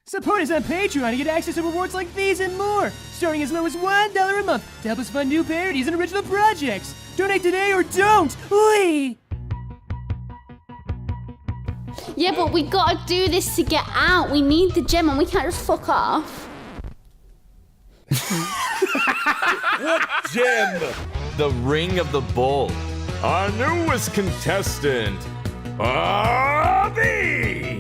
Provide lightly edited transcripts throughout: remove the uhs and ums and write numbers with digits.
Support us on Patreon to get access to rewards like these and more, starting as low as $1 a month to help us fund new parodies and original projects. Donate today or don't! Oi! Yeah, but we gotta do this to get out. We need the gem and we can't just fuck off. What gem? The Ring of the Bull. Our newest contestant, Bobbi!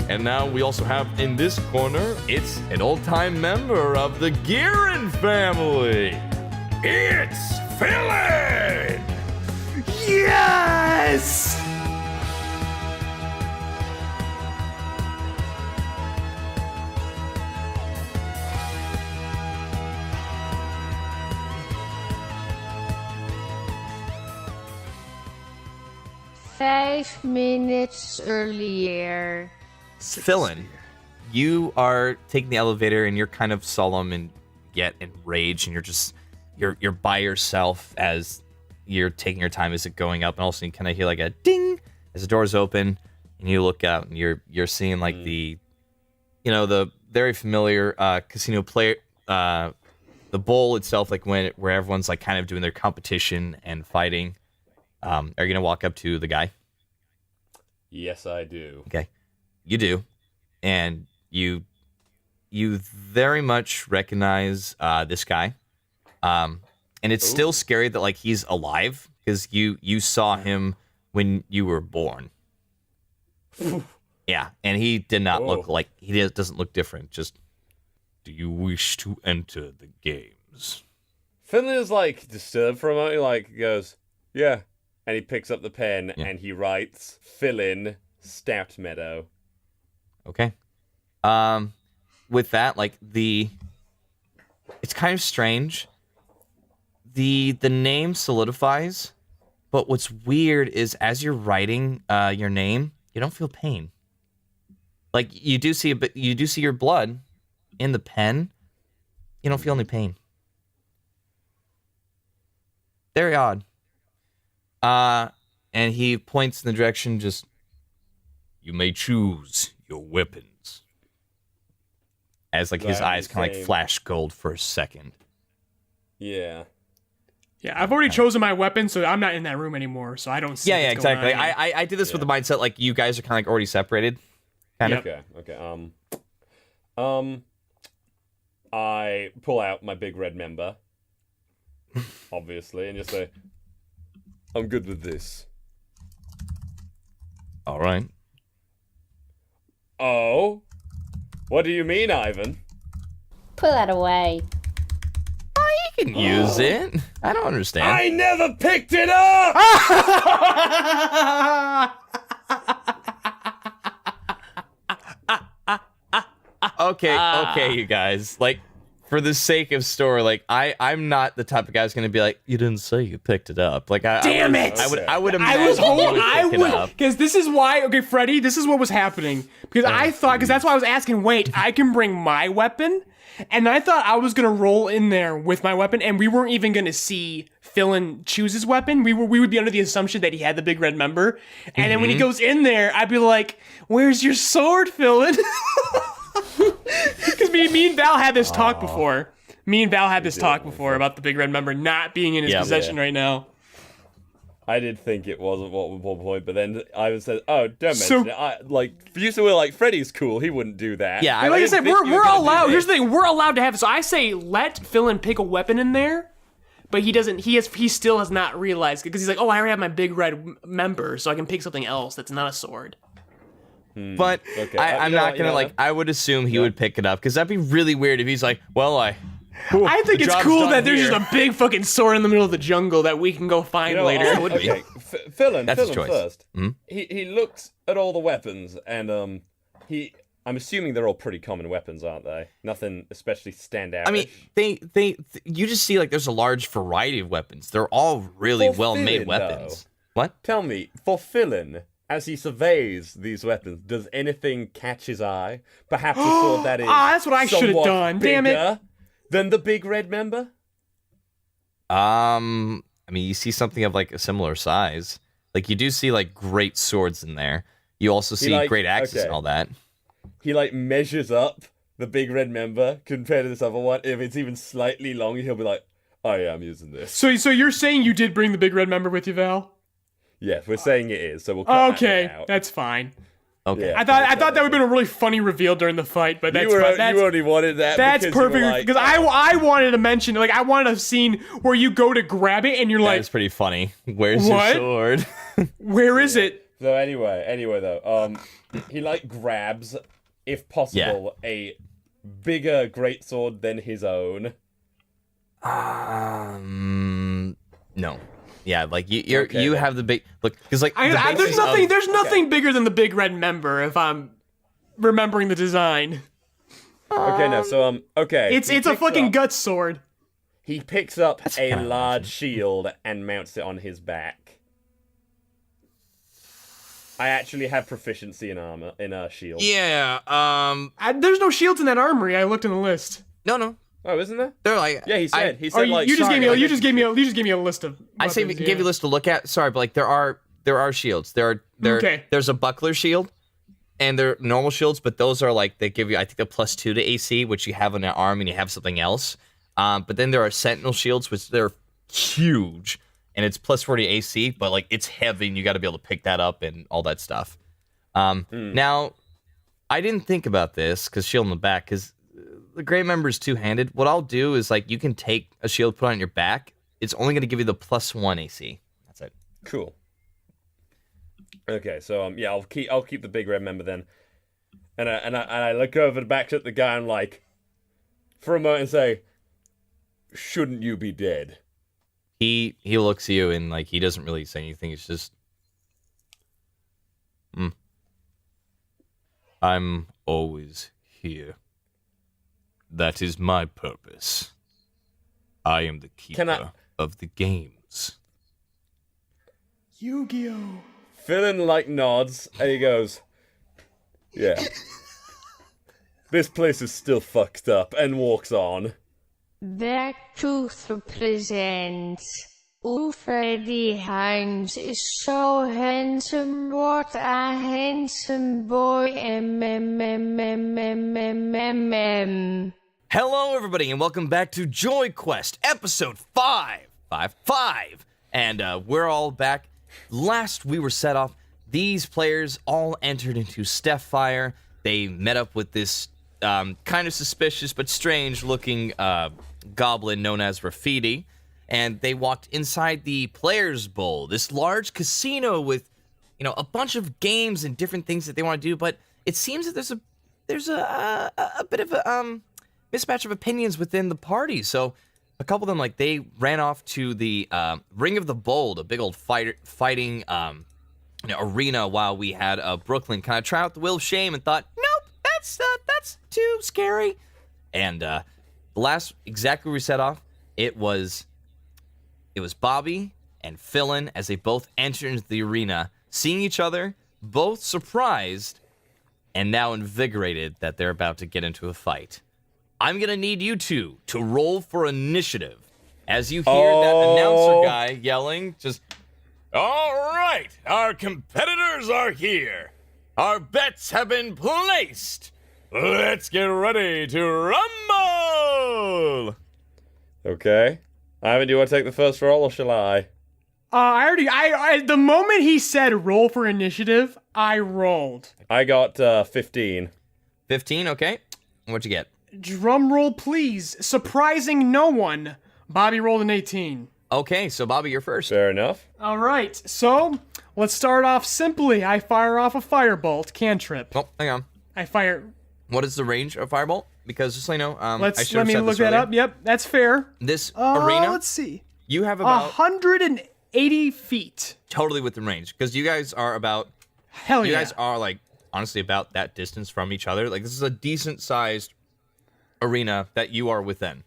And now we also have in this corner, it's an old-time member of the Gearin family. It's Fillin! Yes! Five minutes earlier. Fillin, you are taking the elevator and you're kind of solemn and yet enraged, and you're by yourself as you're taking your time as it going up, and all of a sudden you kind of hear like a ding as the doors open, and you look out and you're seeing like the very familiar casino player, the bowl itself, like where everyone's like kind of doing their competition and fighting. Are you gonna walk up to the guy? Yes, I do. Okay, you do, and you very much recognize this guy, and it's still scary that like he's alive because you saw him when you were born. Yeah, and he did not look like doesn't look different. Just, do you wish to enter the games? Fillin is like disturbed for a moment. Like he goes, yeah. And he picks up the pen and he writes, Fillin, Stout Meadow. Okay. With that, like it's kind of strange. The name solidifies, but what's weird is as you're writing your name, you don't feel pain. Like you do see your blood in the pen. You don't feel any pain. Very odd. And he points in the direction, you may choose your weapons. As like his eyes kind of like flash gold for a second. Yeah. Yeah, I've already chosen my weapon, so I'm not in that room anymore, so I don't see Yeah, exactly. I did this with the mindset like you guys are kind of like already separated. Kind of. Okay. I pull out my big red member, obviously, and just say, I'm good with this. All right. Oh? What do you mean, Ivan? Put that away. You can use it. I don't understand. I never picked it up! Okay, you guys. Like, for the sake of story, like I'm not the type of guy who's gonna be like, you didn't say you picked it up. Like, Damn it! I would imagine I would, because this is why. Okay, Freddy, this is what was happening. Because I thought, because that's why I was asking. Wait, I can bring my weapon, and I thought I was gonna roll in there with my weapon, and we weren't even gonna see Fillin choose his weapon. We would be under the assumption that he had the big red member, and then when he goes in there, I'd be like, "Where's your sword, Fillin?" Because me and Val had this talk before. Me and Val had this talk before about the big red member not being in his possession right now. I did think it wasn't one point, but then Ivan said, "Oh, don't mention it." You two were like, "Freddy's cool. He wouldn't do that." Yeah, like I said, we're allowed. Here's the thing: we're allowed to have. So I say, let Fillin pick a weapon in there, but he doesn't. He still has not realized because he's like, "Oh, I already have my big red member, so I can pick something else that's not a sword." But I'm not gonna like. I would assume he would pick it up because that'd be really weird if he's like, "Well, I think it's cool that there's just a big fucking sword in the middle of the jungle that we can go find later." Okay, Fillin first. Mm-hmm. He looks at all the weapons and I'm assuming they're all pretty common weapons, aren't they? Nothing especially standout. I mean, you just see like there's a large variety of weapons. They're all really well-made weapons. Though, what? Tell me, for Fillin, as he surveys these weapons, does anything catch his eye? Perhaps a sword that is that's what I should have done. Damn it! Than the big red member? I mean, you see something of like a similar size. Like you do see like great swords in there. You also see great axes and all that. he like measures up the big red member compared to this other one. If it's even slightly longer, he'll be like, "Oh yeah, I'm using this." So you're saying you did bring the big red member with you, Val? Yes, we're saying it is. So we'll cut that bit out. That's fine. Okay. Yeah. I thought that would have been a really funny reveal during the fight, but that's fine. You only wanted that. That's because you were perfect like, I wanted to mention, like, I wanted a scene where you go to grab it and you're That like, is pretty funny. Where's What? your sword? where is it? So anyway though, he like grabs, if possible, a bigger greatsword than his own. No. Yeah, like you have the big look because like There's nothing bigger than the big red member if I'm remembering the design. Okay, no, so okay. It's a fucking gut sword. He picks up a kinda large shield and mounts it on his back. I actually have proficiency in armor, in a shield. Yeah. There's no shields in that armory. I looked in the list. No. Oh, isn't there? They're like Yeah, he said. He Or said like. you just sorry, gave me like, you just gave me a list of. I say we weapons, give you a list to look at. Sorry, but like there are shields. Okay. There's a buckler shield, and they're normal shields, but those are like they give you I think a +2 to AC, which you have on your arm, and you have something else. But then there are sentinel shields, which they're huge, and it's +40 AC, but like it's heavy, and you got to be able to pick that up and all that stuff. Now, I didn't think about this because shield in the back because the gray member is two-handed. What I'll do is like you can take a shield, put it on your back. It's only going to give you the +1 AC. That's it. Cool. Okay, so yeah, I'll keep the big red member then, and I look over the back at the guy and like, for a moment and say, "Shouldn't you be dead?" He looks at you and like he doesn't really say anything. It's just, I'm always here. That is my purpose. I am the keeper of the games. Yu-Gi-Oh. Fillin like nods and he goes, "Yeah, this place is still fucked up," and walks on. That tooth represents. Oh, Freddy Hines is so handsome. What a handsome boy. Hello, everybody, and welcome back to Joy Quest, episode 5. And we're all back. Last we were set off, these players all entered into Stephfire. They met up with this kind of suspicious but strange-looking goblin known as Graffiti, and they walked inside the Players' Bowl, this large casino with, a bunch of games and different things that they want to do. But it seems that there's a bit of a mismatch of opinions within the party. So a couple of them, like, they ran off to the Ring of the Bold, a big old fighting arena, while we had Brooklyn kind of try out the Wheel of Shame and thought, nope, that's too scary. And the last, exactly where we set off, it was Bobbi and Fillin as they both entered into the arena, seeing each other, both surprised and now invigorated that they're about to get into a fight. I'm going to need you two to roll for initiative. As you hear that announcer guy yelling, just, all right, our competitors are here. Our bets have been placed. Let's get ready to rumble. Okay. Ivan, do you want to take the first roll or shall I? The moment he said roll for initiative, I rolled. I got 15. 15, okay. What'd you get? Drum roll, please. Surprising no one. Bobby rolled an 18. Okay, so Bobby, you're first. Fair enough. All right, so let's start off simply. I fire off a firebolt cantrip. Oh, hang on. I fire. What is the range of Firebolt? Because just so you know, Let me look that up. Yep, that's fair. This arena, Let's see. you have about 180 feet. totally within range because you guys are about. Hell You yeah. guys are like honestly about that distance from each other. Like this is a decent sized arena that you are within.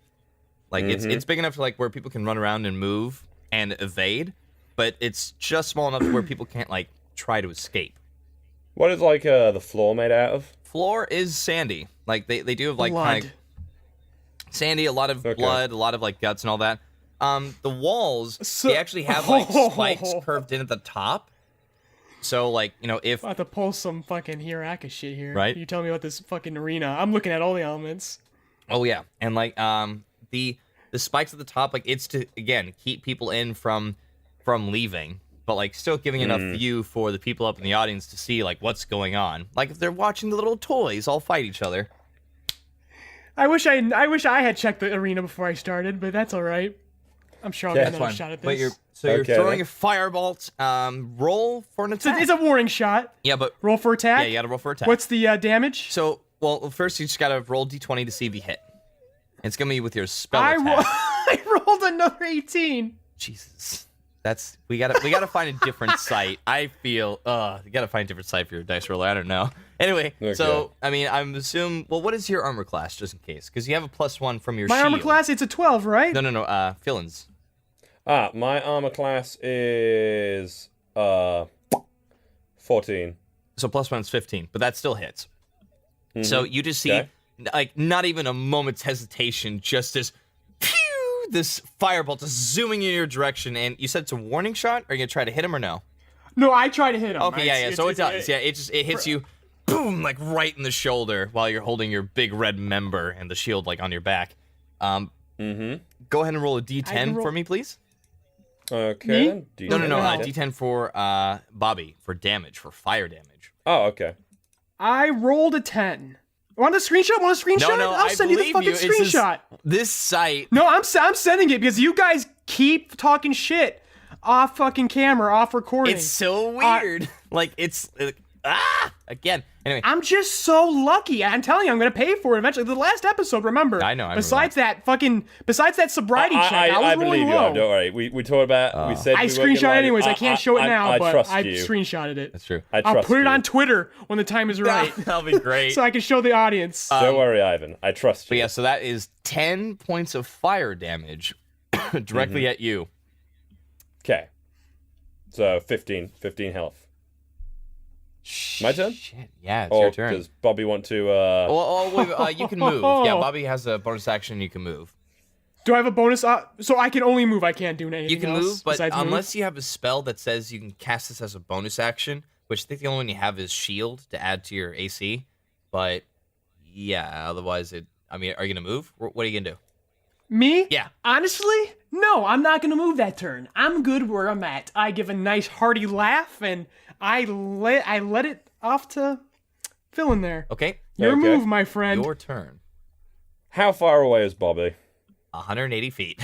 Like it's big enough to like where people can run around and move and evade, but it's just small enough to where people can't like try to escape. What is like the floor made out of? Floor is sandy. Like they do have like Blood. kind of sandy, a lot of blood, a lot of like guts and all that. The walls they actually have like spikes curved in at the top. So, like, if... About to pull some fucking Hiraka shit here. Right. You tell me about this fucking arena. I'm looking at all the elements. Oh, yeah. And, like, the spikes at the top, like, it's to, again, keep people in from leaving, but, like, still giving enough view for the people up in the audience to see, like, what's going on. Like, if they're watching the little toys all fight each other. I wish I had checked the arena before I started, but that's all right. I'm sure I'll get another shot at this. But you're throwing a firebolt. Roll for an attack. It's a warning shot. Yeah, but Roll for attack? Yeah, you gotta roll for attack. What's the damage? So, well, first you just gotta roll d20 to see if you hit. It's gonna be with your spell attack. I rolled another 18. Jesus. We gotta find a different site. I feel you gotta find a different site for your dice roller. I don't know. Anyway, so I mean, I'm assuming. Well, what is your armor class, just in case? Because you have a +1 from your shield. My armor class, it's a 12, right? No. Fillin's. My armor class is 14. So +1's 15, but that still hits. So you just see, like, not even a moment's hesitation, just this firebolt just zooming in your direction. And you said it's a warning shot? Are you gonna try to hit him or no? No, I try to hit him. Okay, yeah. So it does. Yeah, it hits you, boom, like right in the shoulder while you're holding your big red member and the shield like on your back. Go ahead and roll a d10 for me, please. Okay. No. D10 for Bobby for damage, for fire damage. Oh, okay. I rolled a 10. Want a screenshot? No, I'll send you the fucking screenshot. This site. No, I'm sending it because you guys keep talking shit off fucking camera, off recording. It's so weird. Like, it's again. Anyway, I'm just so lucky. I'm telling you, I'm gonna pay for it eventually. The last episode, remember? I know. Besides that sobriety check, I was rolling believe you. low. Don't worry. We talked about. We said I we screenshot it anyways. I can't show it now, but I you. screenshotted it. That's true. I'll put it on Twitter when the time is right, That'll be great. so I can show the audience. Don't worry, Ivan. I trust you. But yeah, so that is 10 points of fire damage directly at you. Okay. So 15 health. My turn? Shit, yeah, it's Or your turn. does Bobby want to? Wait, you can move. Yeah, Bobby has a bonus action. You can move. Do I have a bonus? So I can only move. I can't do anything. You can else move, but besides unless you have a spell that says you can cast this as a bonus action, which I think the only one you have is shield to add to your AC. But yeah, otherwise I mean, are you gonna move? What are you gonna do? Me? Yeah. Honestly, no, I'm not gonna move that turn. I'm good where I'm at. I give a nice hearty laugh and I let it off to Fillin there. Okay. Your move, my friend. Your turn. How far away is Bobby? 180 feet.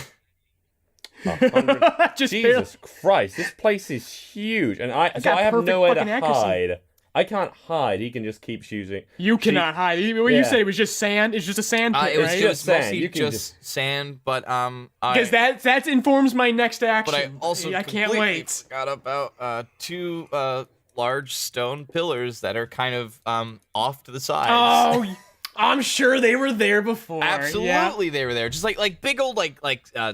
100. Just Jesus Christ, this place is huge, and I have perfect nowhere to fucking accuracy. hide. I can't hide. He can just keep shooting. You cannot hide. What you said it was just sand. It's just a sand pit, It was right? just sand. mostly You can just sand, but Because that informs my next action. But I also I can't completely wait. forgot about two large stone pillars that are kind of off to the sides. Oh, I'm sure they were there before. Absolutely, Yeah. they were there. Just like big old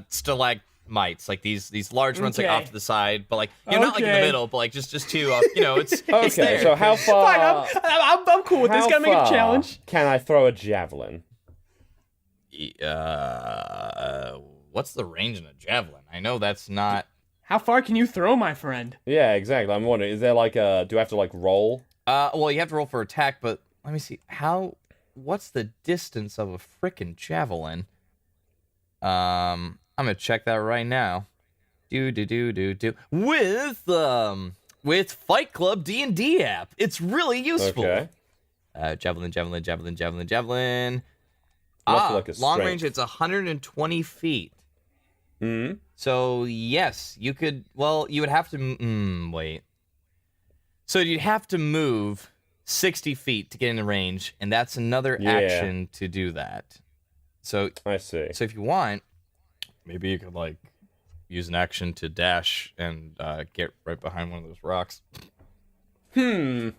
stalagmites, like these large ones like Okay. off to the side, but like not like in the Okay. middle, but like just two off. It's it's Okay, there. so how far? Fine, I'm cool with this. how Gotta make it a far challenge. Can I throw a javelin? What's the range in a javelin? I know that's not. How far can you throw, my friend? Yeah, exactly. I'm wondering, is there like a? Do I have to like roll? Well, you have to roll for attack, but let me see what's the distance of a frickin' javelin? I'm gonna check that right now. With Fight Club D&D app, it's really useful. Okay. Javelin. Must be like a Long strength. range. It's 120 feet. Hmm. So yes, you could. Well, you would have to. Wait. So you'd have to move 60 feet to get in the range, and that's another action to do that. So I see. So if you want, maybe you could like use an action to dash and get right behind one of those rocks. Thanks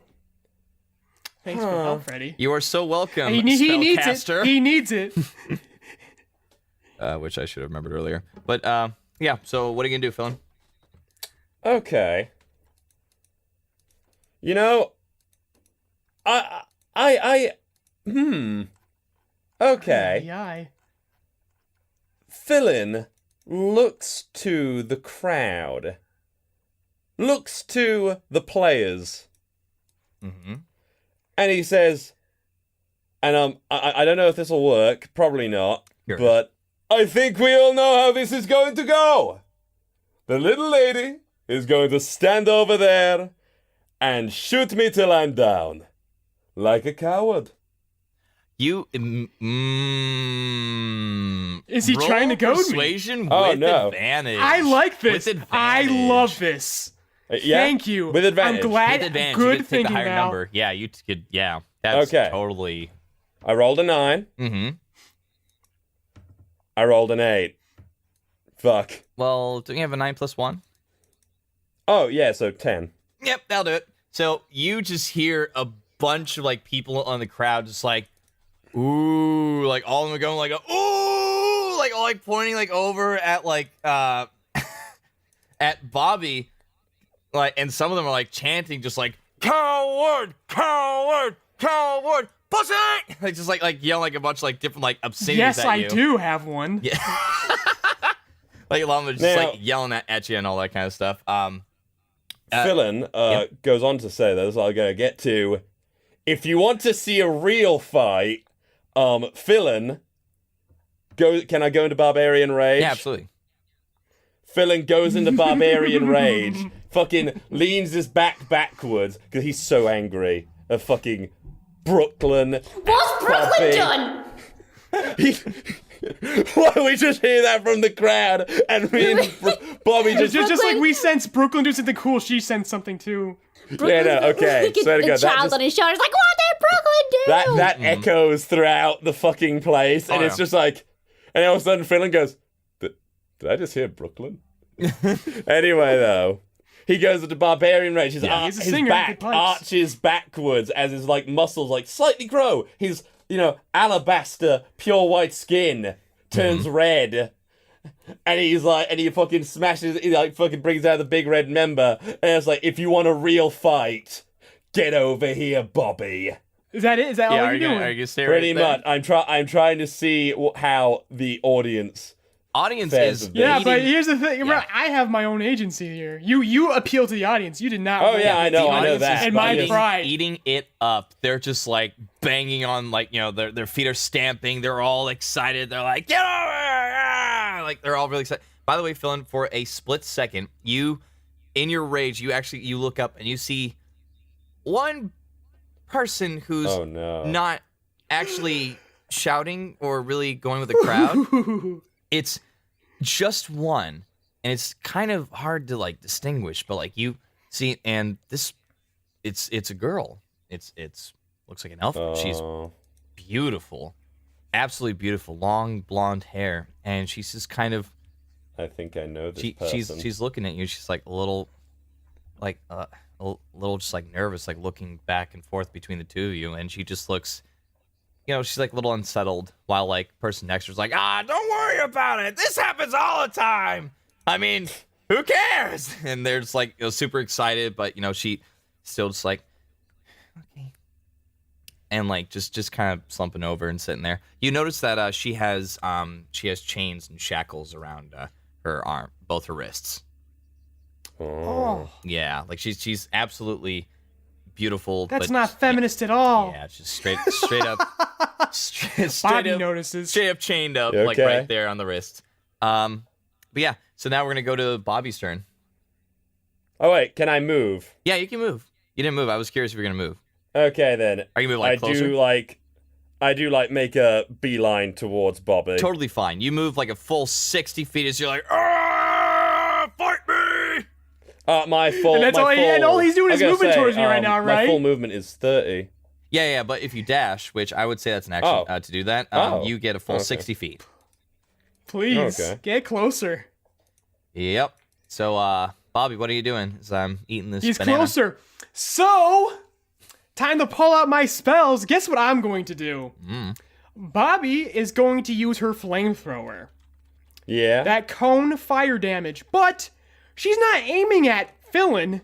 for the help, Freddy. You are so welcome, He needs spellcaster. it. He needs it. Which I should have remembered earlier. But yeah. So what are you gonna do, Fillin? Okay. You know, Okay. Yeah. Fillin looks to the crowd looks to the players, Mm-hmm. and he says, and I don't know if this will work, probably not, Sure. but I think we all know how this is going to go. The little lady is going to stand over there and shoot me till I'm down. Like a coward. You Is he roll trying to goad me? persuasion Oh, with no. advantage. I like this. With I advantage. love this. Yeah? Thank you. With advantage. I'm glad. With advantage, Good you get to take the thinking, higher Val. number. Yeah, you could. Yeah, that's Okay. totally. I rolled a 9. Mm-hmm. I rolled an 8. Fuck. Well, don't you have a 9 plus 1? Oh, yeah, so 10. Yep, that'll do it. So you just hear a bunch of like people on the crowd just like, ooh, like all of them are going like, ooh, like all like pointing like over at like at Bobby, like, and some of them are like chanting just like coward, coward, coward, pussy, like just like yelling like a bunch of like different like obscenities Yes, at I you. do have one. Yeah. Like a lot of them are just Now- like yelling at you and all that kind of stuff. Fillin goes on to say, this I'm going to get to, if you want to see a real fight, Fillin, can I go into Barbarian Rage? Yeah, absolutely. Fillin goes into Barbarian Rage, fucking leans his back backwards, because he's so angry at fucking Brooklyn. What's Brooklyn Bobby. done? Why don't we just hear that from the crowd, and me and Bobby just... Just like we sense Brooklyn do something cool, she sends something too. Yeah, no, okay, swear to The God, that child just- on his shoulders like, what did Brooklyn do? That echoes throughout the fucking place, and Oh, it's yeah. just like, and all of a sudden Fillin goes, did I just hear Brooklyn? Anyway, though, he goes into Barbarian Rage. His, he's a his singer, back he pipes. arches backwards as his like muscles like slightly grow. His alabaster pure white skin turns red. And he's like, and he fucking smashes, he like fucking brings out the big red member, and it's like, if you want a real fight, get over here, Bobby. Is that it? Is that all Are you're you doing? gonna, are you gonna stay Pretty right there? much. I'm trying to see how the audience. Audience Fans is of Yeah, Eating- but here's the thing. Yeah. I have my own agency here. You appeal to the audience. You did not. Oh roll. yeah, I know audience that. is And but my yes. pride. eating it up. They're just like banging on, like, their feet are stamping. They're all excited. They're like, get over here! Ah! Like they're all really excited. By the way, Fillin, for a split second, you, in your rage, you look up and you see one person who's Oh no. not actually shouting or really going with the crowd. It's just one, and it's kind of hard to like distinguish, but like you see, and this, it's a girl. It's looks like an elf. She's Oh. beautiful, absolutely beautiful, long blonde hair, and she's just kind of I think I know this person. she's looking at you. She's like a little just like nervous, like looking back and forth between the two of you, and she just looks, she's like a little unsettled, while like person next to her's like, don't worry about it. This happens all the time. I mean, who cares? And they're just like super excited, but she still just like, okay, and like just kind of slumping over and sitting there. You notice that she has chains and shackles around her arm, both her wrists. Oh. Yeah, like she's absolutely beautiful. That's but not feminist at all. Yeah, it's just straight up, straight Bobby up, notices. straight up chained up, You like okay? right there on the wrist. But yeah, so now we're gonna go to Bobby's turn. Oh wait, can I move? Yeah, you can move. You didn't move. I was curious if you're gonna move. Okay then. Are you moving like closer? I do make a beeline towards Bobby. Totally fine. You move like a full 60 feet as you're like, fight me! My full. And that's my all full, and all he's doing I is gotta moving say, towards me right now, My right? full movement is 30. Yeah, but if you dash, which I would say that's an action Oh. to do that, Oh. you get a full Okay. 60 feet. Please Okay. get closer. Yep. So, Bobby, what are you doing as I'm eating this He's banana? closer. So, time to pull out my spells. Guess what I'm going to do? Bobby is going to use her flamethrower. Yeah. That cone fire damage, but she's not aiming at Fillin.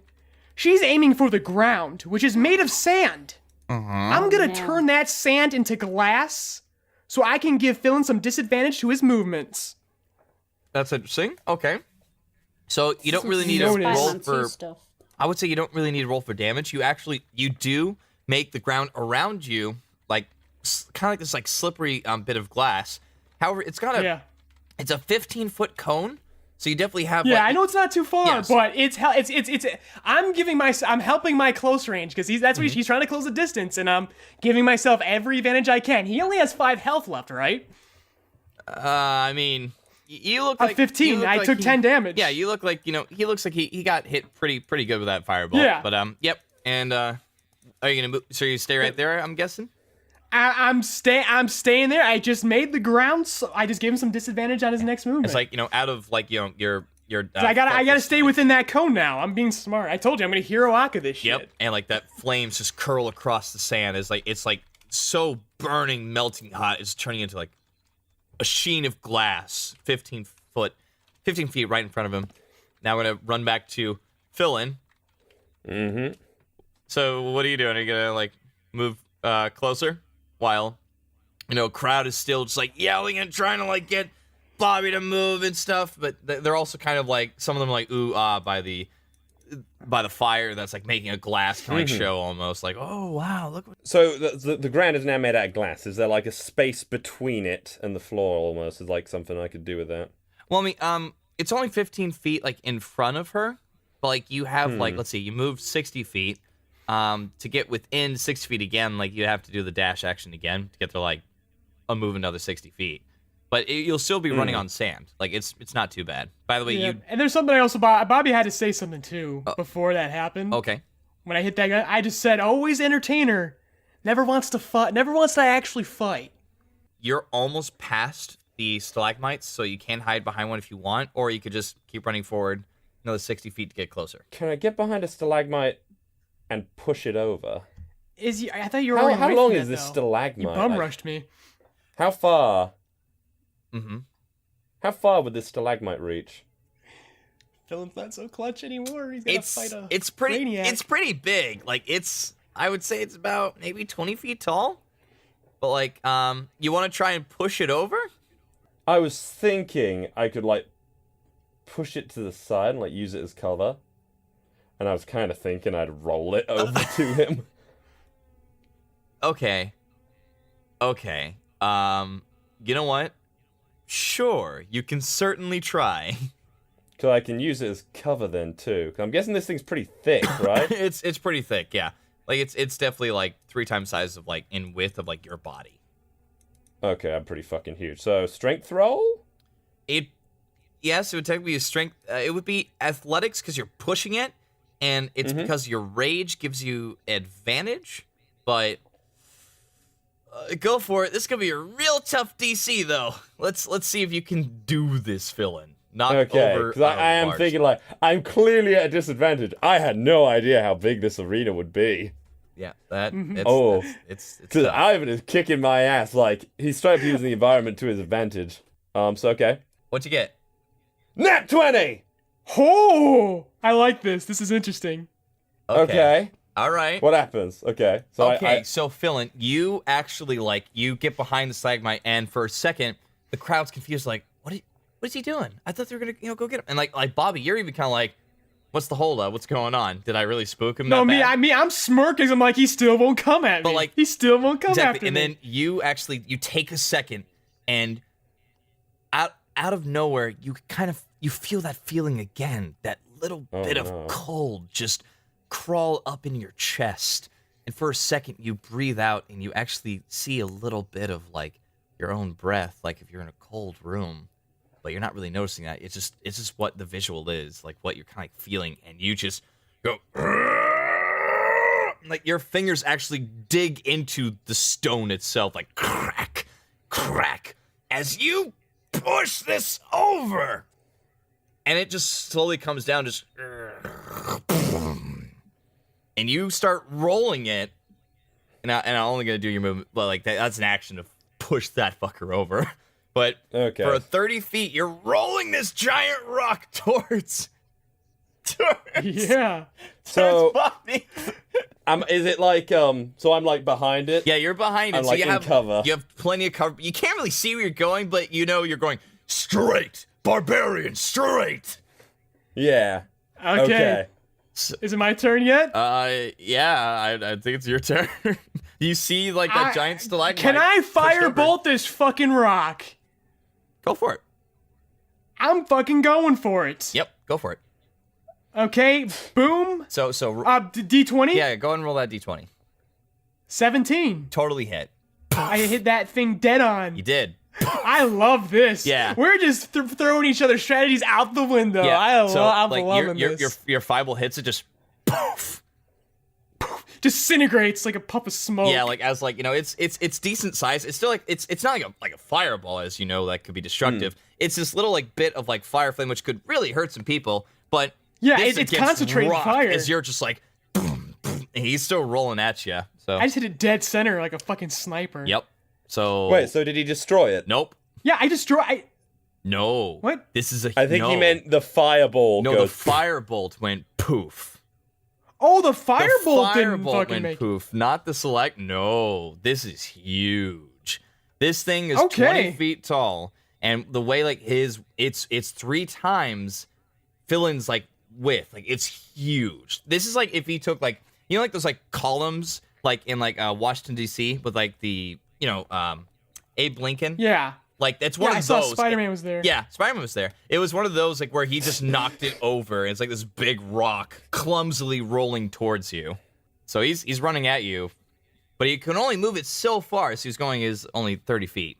She's aiming for the ground, which is made of sand. I'm gonna turn that sand into glass so I can give Fillin some disadvantage to his movements. That's interesting. Okay. So you don't really need a Notice. roll Spider-Man 2 for. stuff. I would say you don't really need to roll for damage. You do make the ground around you like kind of like this like slippery bit of glass. However, it's got a it's a 15-foot cone, so you definitely have. Yeah, like, I know it's not too far, Yes. but I'm helping my close range because that's what he's trying to close the distance, and I'm giving myself every advantage I can. He only has 5 health left, right? I mean, you look I'm like 15. you look I like took 10 damage. Yeah, you look like he looks like he got hit pretty good with that fireball. Yeah. But yep. And are you gonna move? So you stay right there? I'm guessing. I'm staying there. I just made the ground, so I just gave him some disadvantage on his next movement. It's like out of like your. I gotta focus, stay like- within that cone now. I'm being smart. I told you I'm gonna hero Aka this shit. Yep. And like that flames just curl across the sand. It's like so burning, melting hot. It's turning into like a sheen of glass. 15 feet right in front of him. Now we're gonna run back to Fillin. Mm-hmm. So what are you doing? Are you gonna like move closer while crowd is still just like yelling and trying to like get Bobby to move and stuff, but they're also kind of like some of them are like ooh ah by the fire that's like making a glass kind of like show almost like oh wow look. So the ground is now made out of glass. Is there like a space between it and the floor almost? Is like something I could do with that? Well, I mean, it's only 15 feet like in front of her, but like you have like let's see, you moved 60 feet. To get within 60 feet again, like you have to do the dash action again to get to like move another 60 feet. But you'll still be running on sand. Like it's not too bad. By the way, Yeah. And there's something I also Bobby had to say something too before that happened. Okay. When I hit that guy, I just said, always entertainer. Never wants to fight. Never wants to actually fight. You're almost past the stalagmites, so you can hide behind one if you want, or you could just keep running forward another 60 feet to get closer. Can I get behind a stalagmite and push it over? I thought you were already How away long from is that, this though. stalagmite? You bum rushed me. How far? Mm-hmm. How far would this stalagmite reach? Fillin's not so clutch anymore. He's gonna fight a It's pretty Brainiac. it's pretty big. Like I would say it's about maybe 20 feet tall. But like you want to try and push it over? I was thinking I could like push it to the side and like use it as cover. And I was kind of thinking I'd roll it over to him. Okay. You know what? Sure, you can certainly try. Because I can use it as cover then too. 'Cause I'm guessing this thing's pretty thick, right? It's pretty thick, yeah. Like it's definitely like 3 times size of like in width of like your body. Okay, I'm pretty fucking huge. So strength roll? Yes, it would technically be a strength. It would be athletics because you're pushing it, and it's because your rage gives you advantage. But go for it. This is gonna be a real tough DC though. Let's see if you can do this, Fillin. Knock Okay, over. because I am bars. thinking like, I'm clearly at a disadvantage. I had no idea how big this arena would be. Yeah, that. It's Because tough. Ivan is kicking my ass. Like, he's trying to use the environment to his advantage. So okay. What'd you get? Nat 20! Oh, I like this. This is interesting. Okay. All right. What happens? Okay. So Okay, so Fillin, you actually like you get behind the stalagmite, and for a second, the crowd's confused. Like, what is he doing? I thought they were gonna go get him. And like Bobby, you're even kind of like, what's the holdup? What's going on? Did I really spook him? No, that bad? I'm smirking. I'm like, he still won't come at me. But, like, he still won't come Exactly. after And me. then you take a second, and out of nowhere, you feel that feeling again, that little bit of cold just crawl up in your chest. And for a second, you breathe out, and you actually see a little bit of like your own breath, like if you're in a cold room, but you're not really noticing that. It's just what the visual is, like what you're kind of feeling, and you just go. Like your fingers actually dig into the stone itself, like crack, crack, as you push this over. And it just slowly comes down, just. And you start rolling it. And I'm only going to do your movement, but like that's an action to push that fucker over. But Okay. for 30 feet, you're rolling this giant rock towards. Yeah. So, Bobby. is it like, so I'm like behind it? Yeah, you're behind it, I'm so like you in have cover. You have plenty of cover. You can't really see where you're going, but you know you're going straight, barbarian, straight. Yeah. Okay. Is it my turn yet? Yeah, I think it's your turn. You see, like, that giant stalagmite. Can I pushed over. firebolt this fucking rock? Go for it. I'm fucking going for it. Yep, go for it. Okay, boom. So, D20? yeah, go ahead and roll that d20. 17. Totally hit. I hit that thing dead on. You did. I love this. Yeah. We're just throwing each other's strategies out the window. Yeah. I'm like, loving this. your fireball hits it, just poof. Disintegrates like a puff of smoke. Yeah, like as like you know, it's decent size. It's still like it's not like a fireball, as you know, that could be destructive. It's this little like bit of like fire flame which could really hurt some people, but yeah, this it's against concentrated rock, fire. as you're just like, boom, boom, and he's still rolling at you. So I just hit it dead center like a fucking sniper. yep. So Wait, so did he destroy it? Nope. Yeah, I destroyed. No. What? This is a. I think no. he meant the fireball. No, goes the firebolt went poof. Oh, the firebolt The didn't firebolt fucking went make. poof, not the select. No, this is huge. This thing is Okay. 20 feet tall, and the way like it's 3 times Fillin's like width. Like it's huge. This is like if he took like like those like columns like in like Washington D.C. with like the Abe Lincoln. Yeah. Like that's one Yeah, I of saw those. Spider-Man was there. Yeah, Spider-Man was there. It was one of those like where he just knocked it over. It's like this big rock clumsily rolling towards you. So he's running at you, but he can only move it so far. So he's going is only 30 feet.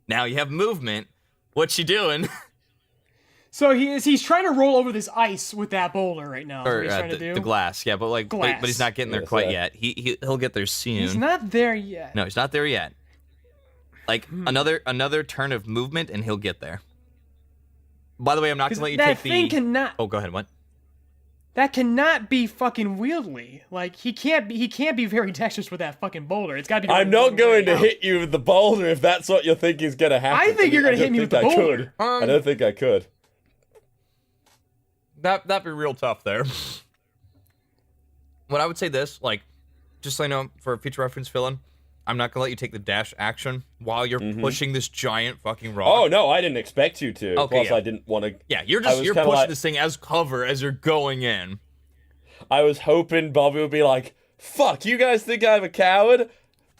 Now you have movement. What you doing? So he's trying to roll over this ice with that boulder right now. Is what Or he's trying to do. the glass, yeah, but like, Glass. but he's not getting there Yeah, quite so- yet. He'll get there soon. He's not there yet. No, he's not there yet. Like another turn of movement, and he'll get there. By the way, I'm not gonna let you that take thing the. cannot. Oh, go ahead. What? That cannot be fucking wieldly. Like he can't be very dexterous with that fucking boulder. It's got to be. I'm not going to hit you with the boulder if that's what you think is gonna happen. I think you're gonna hit me with the don't think I boulder. could. I don't think I could. That'd be real tough there. What I would say this, like, just so I know for future reference, Fillin, I'm not gonna let you take the dash action while you're pushing this giant fucking rock. Oh no, I didn't expect you to. Okay, Plus, yeah. I didn't want to. Yeah, you're I was pushing kinda like- this thing as cover as you're going in. I was hoping Bobby would be like, "Fuck, you guys think I'm a coward?"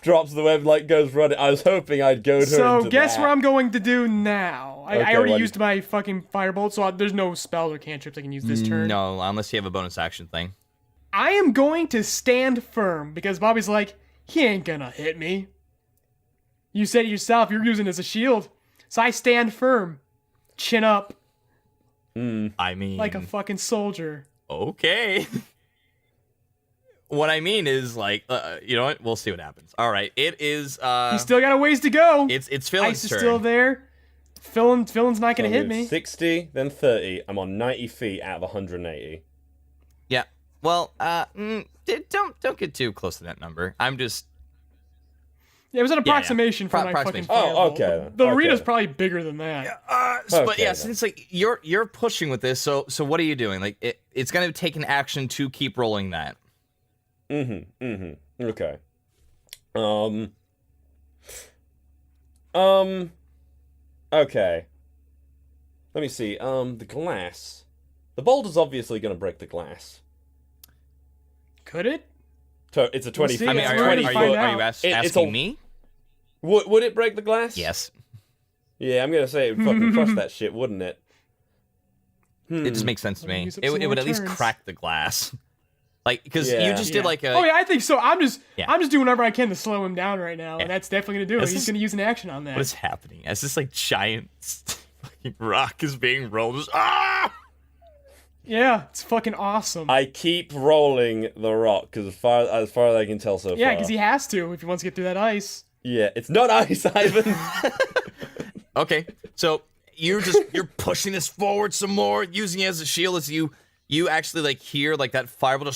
Drops the web, like goes running. I was hoping I'd go to. So guess what I'm going to do now. I Okay, already what- used my fucking firebolt, so there's no spells or cantrips I can use this turn. No, unless you have a bonus action thing. I am going to stand firm because Bobby's like, he ain't gonna hit me. You said it yourself, you're using it as a shield. So I stand firm, chin up, I mean, like a fucking soldier. okay. What I mean is, like, you know what? We'll see what happens. All right, it is. He's still got a ways to go. It's Fillin's Ice is turn. still there. Fillin's not gonna hit me. 60, then 30. I'm on 90 feet out of 180. Yeah. Well, don't get too close to that number. I'm just. Yeah, it was an approximation for my Approximation. fucking fireball. Oh, okay. The Okay. arena's probably bigger than that. But Okay, yeah, then. since like you're pushing with this, so what are you doing? Like it's gonna take an action to keep rolling that. Okay. Okay. Let me see. The glass. The boulder's obviously gonna break the glass. Could it? It's a 20 see. feet. I mean, It's are, already you find are you out. ask, It's asking a- me? Would it break the glass? Yes. Yeah, I'm gonna say it would fucking crush that shit, wouldn't it? It just makes sense to Let me me. use up It some would more at least turns. crack the glass. Like, because you Yeah. just did like a. Oh yeah, I think so. I'm just Yeah. doing whatever I can to slow him down right now, Yeah. and that's definitely gonna do it. This He's is- gonna use an action on that. What is happening? As this like giant fucking rock is being rolled. Just, ah! Yeah, it's fucking awesome. I keep rolling the rock because as far as I can tell so far. Yeah, because he has to if he wants to get through that ice. Yeah, it's not ice, Ivan. Okay, so you're pushing this forward some more, using it as a shield as you actually like hear like that fireball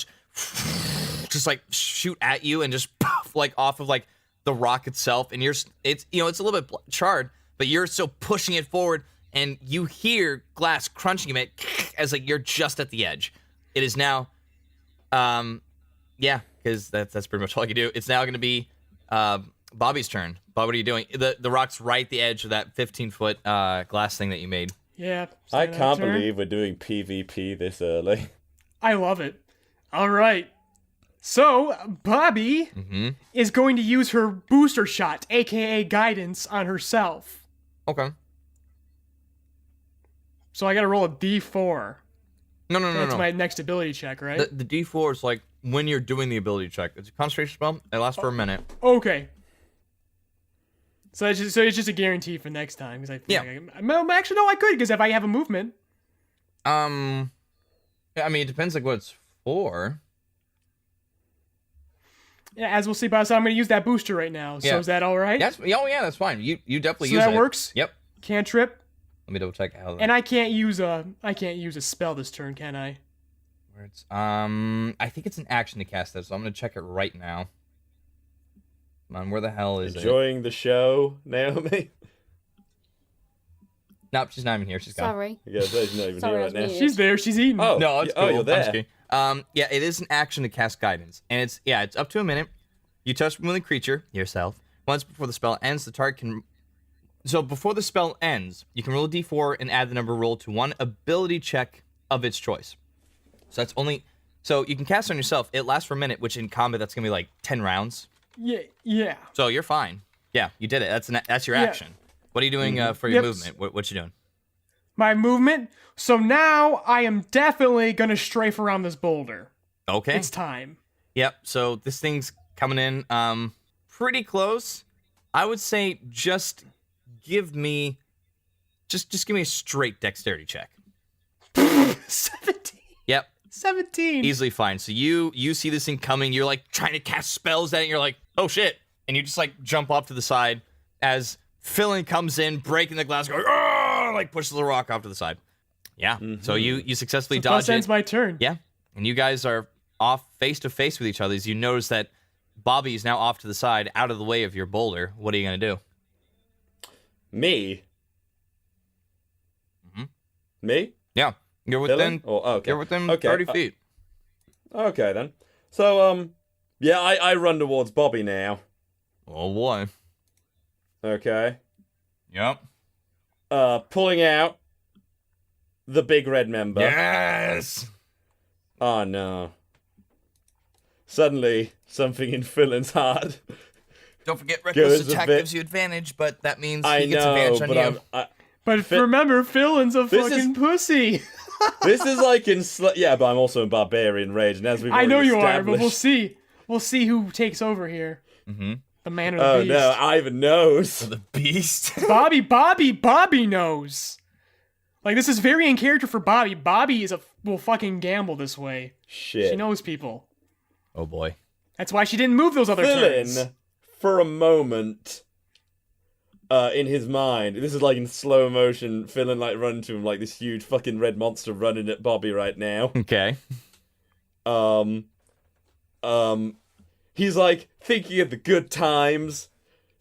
just like shoot at you and just poof, like off of like the rock itself, and it's a little bit charred, but you're still pushing it forward, and you hear glass crunching it as like you're just at the edge. It is now, yeah, because that's pretty much all you do. It's now going to be Bobby's turn. Bob, what are you doing? The rock's right at the edge of that 15-foot glass thing that you made. Yeah. I stand can't turn. believe we're doing PvP this early. I love it. All right. So, Bobby is going to use her booster shot, aka guidance, on herself. Okay. So I gotta roll a d4. No. That's my next ability check, right? The D4 is like when you're doing the ability check. It's a concentration spell. It lasts for a minute. Okay. So it's just a guarantee for next time because I feel actually no, I could because if I have a movement. I mean, it depends like what it's for. Yeah, as we'll see, but so I'm gonna use that booster right now. So Yeah. is that all right? That's that's fine. You definitely So use that it. works? Yep. Cantrip. Let me double check how. And I can't use a spell this turn, can I? Words. I think it's an action to cast that, so I'm gonna check it right now. Come on, where the hell is it? Enjoying the show, Naomi? Nope, she's not even here. She's gone. Sorry. Yeah, she's not even Sorry, here I right was now. muted. She's there. She's eating. Oh, No, it's oh, cool. you're there. I'm just kidding. Yeah, it is an action to cast guidance, and it's up to a minute. You touch the creature yourself once before the spell ends. The target can. So before the spell ends, you can roll a d4 and add the number rolled to one ability check of its choice. So that's only. So you can cast it on yourself. It lasts for a minute, which in combat that's gonna be like 10 rounds. Yeah. So you're fine. Yeah, you did it. That's your Yeah. action. What are you doing for your Yep. movement? What you doing? My movement. So now I am definitely gonna strafe around this boulder. Okay. It's time. Yep. So this thing's coming in pretty close. I would say just give me give me a straight dexterity check. 17. Yep. 17. Easily fine. So you see this thing coming, you're like trying to cast spells at it, and you're like, "Oh shit." And you just like jump off to the side as Fillin comes in, breaking the glass, going, "Oh!" like pushes the rock off to the side. Yeah. So you successfully dodge Thus ends it. my turn. Yeah. And you guys are off face to face with each other as you notice that Bobby is now off to the side, out of the way of your boulder. What are you going to do? Me? Me? Yeah. You're within, Oh, okay. you're within Okay, 30 feet. Okay, then. So, yeah, I run towards Bobby now. Oh, boy. Okay. Yep. Pulling out the big red member. Yes! Oh, no. Suddenly, something in Fillin's heart. Don't forget, Goes reckless a attack bit- gives you advantage, but that means I he gets know, advantage on but you. But remember, Fillin's a This is- fucking pussy. This is like in... yeah, but I'm also in Barbarian Rage, and as we've I know already you are, but we'll established- see. We'll see who takes over here. Mm-hmm. The man or the Oh, beast. no, Ivan knows. The beast. Bobby knows. Like, this is very in character for Bobby. Bobby will fucking gamble this way. Shit. She knows people. Oh, boy. That's why she didn't move those other turns. Fillin, for a moment, in his mind, this is like in slow motion, Fillin like running to him like this huge fucking red monster running at Bobby right now. Okay. He's like thinking of the good times,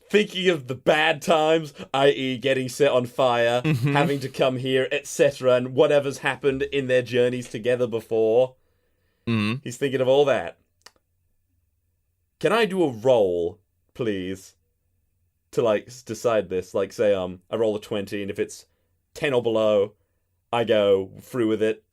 thinking of the bad times, i.e. getting set on fire, having to come here, etc., and whatever's happened in their journeys together before. Mm-hmm. He's thinking of all that. Can I do a roll, please, to like decide this? Like, say, I roll a 20, and if it's 10 or below, I go through with it.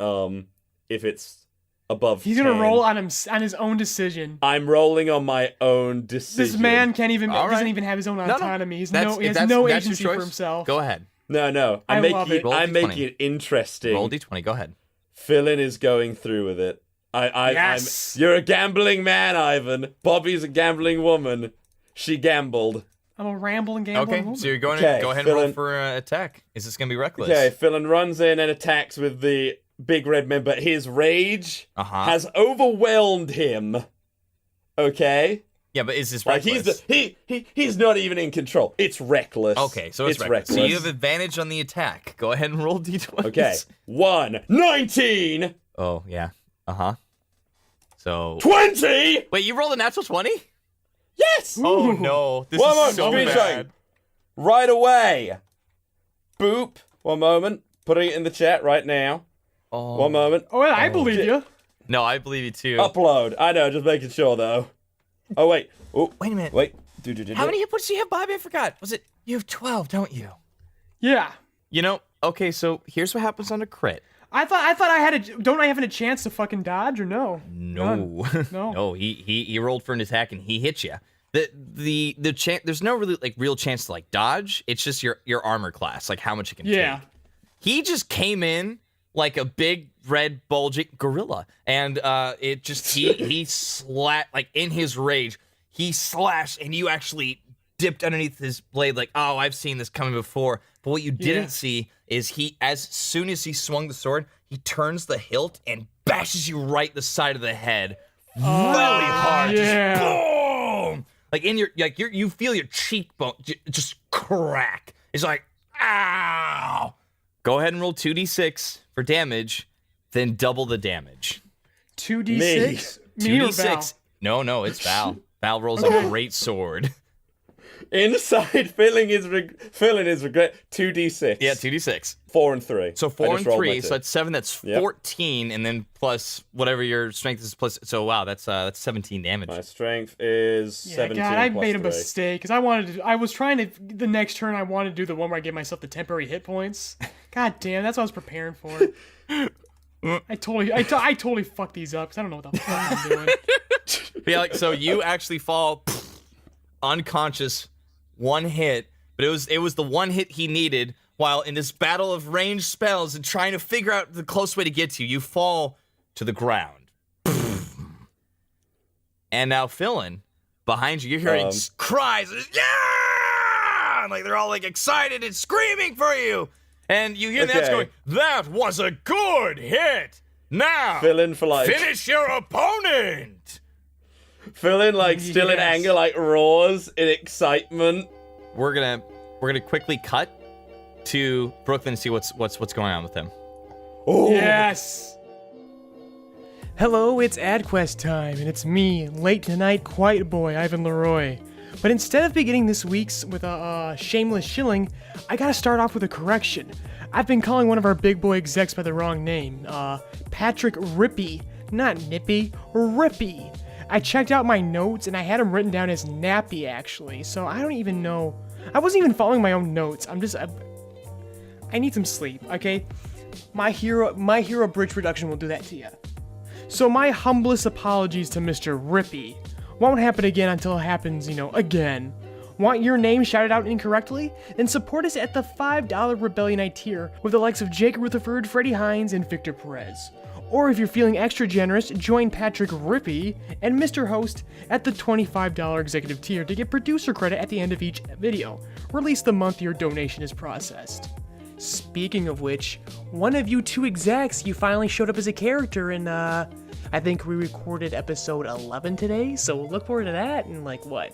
If it's above, He's gonna 10, roll on his own decision. I'm rolling on my own decision. This man can't even All right. doesn't even have his own No. autonomy. He has That's- no if that's no your agency for choice, himself. Go ahead. No. I I'm love making it. Roll I'm D20. making it interesting. Roll D20. Go ahead. Fillin is going through with it. Yes. You're a gambling man, Ivan. Bobby's a gambling woman. She gambled. I'm a rambling gambling Okay, woman. so you're going Okay, to go ahead and roll Fillin. for attack. Is this going to be reckless? Okay, Fillin runs in and attacks with the big red man, but his rage Uh-huh. has overwhelmed him. Okay? Yeah, but is this Like reckless? he's not even in control. It's reckless. Okay, so it's reckless. So reckless. you have advantage on the attack. Go ahead and roll D20. Okay. 19! Oh, yeah. Uh-huh. So... 20! Wait, you rolled a natural 20? Yes! Oh, no. This One is moment, so screenshot. bad. Right away. Boop. One moment. Putting it in the chat right now. Oh. One moment. Oh, I believe you. No, I believe you too. Upload. I know, just making sure though. Oh wait. Oh Wait a minute. wait. How many hit points do you have, Bobby? I forgot. Was it... You have 12, don't you? Yeah. You know, Okay, so here's what happens on a crit. I thought I had a. Don't I have a chance to fucking dodge or no? No, No. no. He rolled for an attack and he hit you. The chance. There's no really like real chance to like dodge. It's just your armor class, like how much it can take. He just came in like a big red bulging gorilla, and it just he slapped like in his rage. He slashed, and you actually dipped underneath his blade like, oh, I've seen this coming before. But what you didn't see is as soon as he swung the sword, he turns the hilt and bashes you right in the side of the head really hard. Yeah. Just boom! Like you feel your cheekbone just crack. It's like, ow! Go ahead and roll 2d6 for damage, then double the damage. 2d6? Me or Val? 2d6. No, it's Val. Val rolls a great sword. Inside filling his regret 2d6. Yeah, 2d6. 4 and 3. So 4 and 3, so that's 7, that's 14, and then plus whatever your strength is plus. So wow, that's 17 damage. My strength is 17. God, I plus made a 3. mistake because I was trying to the next turn. I wanted to do the one where I give myself the temporary hit points. God damn, that's what I was preparing for. I totally fucked these up because I don't know what the fuck I'm doing. Yeah, like so you actually fall unconscious, one hit, but it was the one hit he needed. While in this battle of ranged spells and trying to figure out the close way to get to you, you fall to the ground. And now Fillin, behind you, you're hearing cries, yeah! And, like they're all like excited and screaming for you. And you hear that's going, that was a good hit. Now, Fillin for like finish your opponent. Fillin like still in anger, like roars in excitement. We're gonna quickly cut to Brooklyn and see what's going on with him. Oh yes. Hello, it's AdQuest time, and it's me, late tonight quiet boy Ivan Leroy. But instead of beginning this week's with a shameless shilling, I gotta start off with a correction. I've been calling one of our big boy execs by the wrong name. Patrick Rippy, not Nippy, Rippy. I checked out my notes and I had him written down as Nappy actually, so I don't even know. I wasn't even following my own notes. I need some sleep, okay? My hero bridge reduction will do that to you. So my humblest apologies to Mr. Rippy. Won't happen again until it happens, again. Want your name shouted out incorrectly? Then support us at the $5 Rebellion Night tier with the likes of Jake Rutherford, Freddie Hines, and Victor Perez. Or if you're feeling extra generous, join Patrick Rippy and Mr. Host at the $25 executive tier to get producer credit at the end of each video, released the month your donation is processed. Speaking of which, one of you two execs, you finally showed up as a character in, I think we recorded episode 11 today, so look forward to that in what?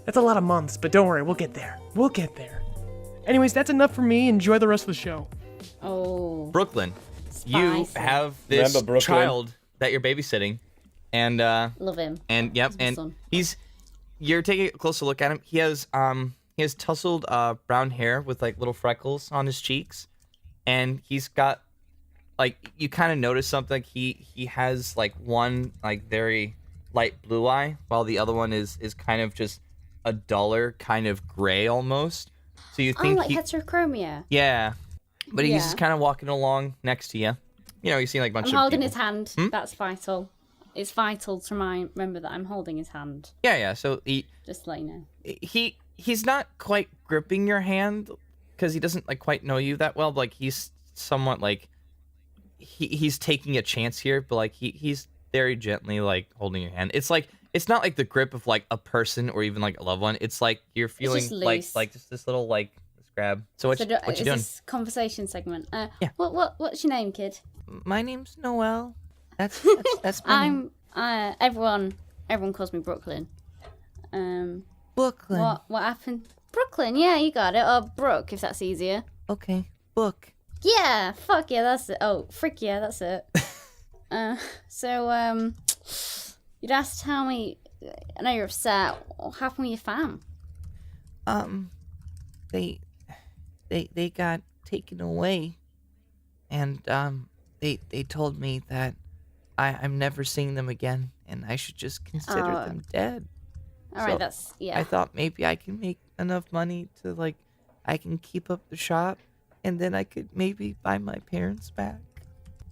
That's a lot of months, but don't worry, we'll get there. We'll get there. Anyways, that's enough for me. Enjoy the rest of the show. Oh. Brooklyn, you have this child that you're babysitting, and love him. And yep, and you're taking a closer look at him. He has tousled brown hair with little freckles on his cheeks, and he's got you kind of notice something. He has one very light blue eye, while the other one is kind of just a duller kind of gray almost. So you think heterochromia. Yeah. But he's just kind of walking along next to you. You see a bunch of I'm holding people. his hand. That's vital. It's vital to remember that I'm holding his hand. Yeah. So just to let you know. He's not quite gripping your hand because he doesn't quite know you that well. But he's somewhat he's taking a chance here. But he's very gently holding your hand. It's it's not the grip of a person or even a loved one. It's you're feeling just just this little grab. So what you doing? This conversation segment. Yeah. What's your name, kid? My name's Noelle. That's my name. Everyone calls me Brooklyn. Brooklyn. What happened? Brooklyn. Yeah, you got it. Or Brooke, if that's easier. Okay. Book. Yeah. Fuck yeah, that's it. Oh, frick yeah, that's it. So you'd have to tell me. I know you're upset. What happened with your fam? They got taken away, and they told me that I'm never seeing them again, and I should just consider them dead. All right, that's I thought maybe I can make enough money to I can keep up the shop, and then I could maybe buy my parents back.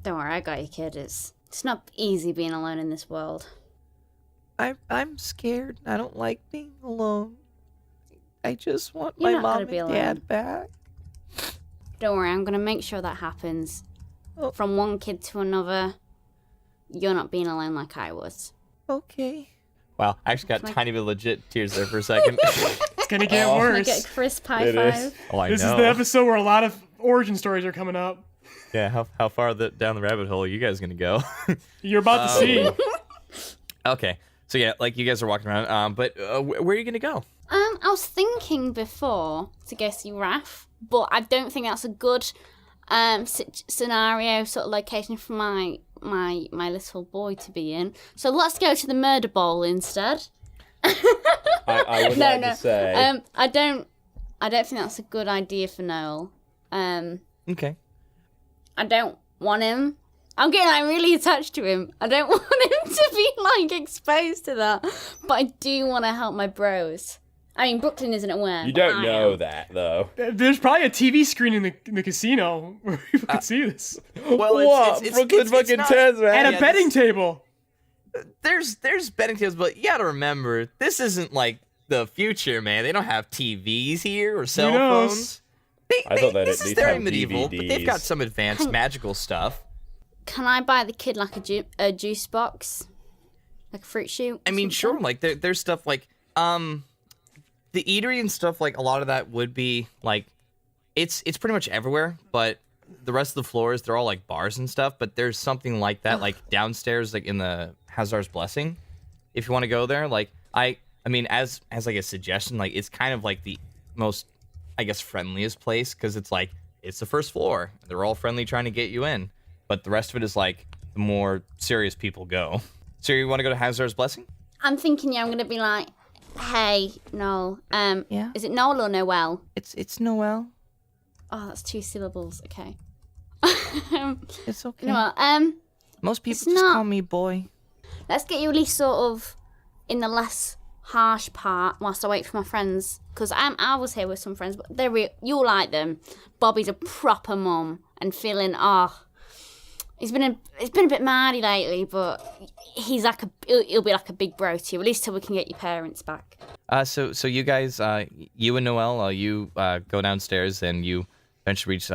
Don't worry, I got you, kid. It's not easy being alone in this world. I'm scared. I don't like being alone. I just want You're my not mom gonna and be alone. dad back. Don't worry, I'm gonna make sure that happens. Oh. From one kid to another, you're not being alone like I was. Okay. Wow, I actually got Can I- tiny bit of legit tears there for a second. It's gonna get Can I worse. get a crisp high It is. five? Oh, I This know. is the episode where a lot of origin stories are coming up. Yeah, how far down the rabbit hole are you guys gonna go? You're about to see. Okay, so yeah, like you guys are walking around, but where are you gonna go? I was thinking before to go see Raph, but I don't think that's a good scenario, sort of location for my little boy to be in. So let's go to the murder bowl instead. I would like to say. I don't think that's a good idea for Noel. Okay. I don't want him. I'm getting like really attached to him. I don't want him to be like exposed to that, but I do want to help my bros. I mean, Brooklyn isn't aware. You but don't I know am. that, though. There's probably a TV screen in the casino where people can see this. Well, What? Brooklyn fucking not- turns around. At a yeah, betting this- table. There's betting tables, but you gotta remember, this isn't like the future, man. They don't have TVs here or cell knows? phones. I thought they'd This at is least very have medieval, but they've got DVDs. some advanced magical stuff. Can I buy the kid like a juice box, like a fruit shoot? I mean, sure, like there's stuff like the eatery and stuff, like a lot of that would be like it's pretty much everywhere, but the rest of the floors they're all like bars and stuff, but there's something like that like downstairs, like in the Hazard's Blessing, if you want to go there. Like I mean, as like a suggestion, like it's kind of like the most, I guess, friendliest place, because it's like it's the first floor, they're all friendly trying to get you in, but the rest of it is like the more serious people go. So you want to go to Hazard's Blessing? I'm thinking, yeah, I'm gonna be like, hey, Noel. Yeah? Is it Noel or Noel? It's Noel. Oh, that's 2 syllables. Okay. It's okay. Noel. Most people it's just not- call me boy. Let's get you at least sort of in the less harsh part whilst I wait for my friends, because I was here with some friends, but you'll like them. Bobby's a proper mum, and Fillin, he's been a bit mardy lately, but he's like he'll be like a big bro to you, at least till we can get your parents back. So you guys, you and Noel, you go downstairs and you eventually reach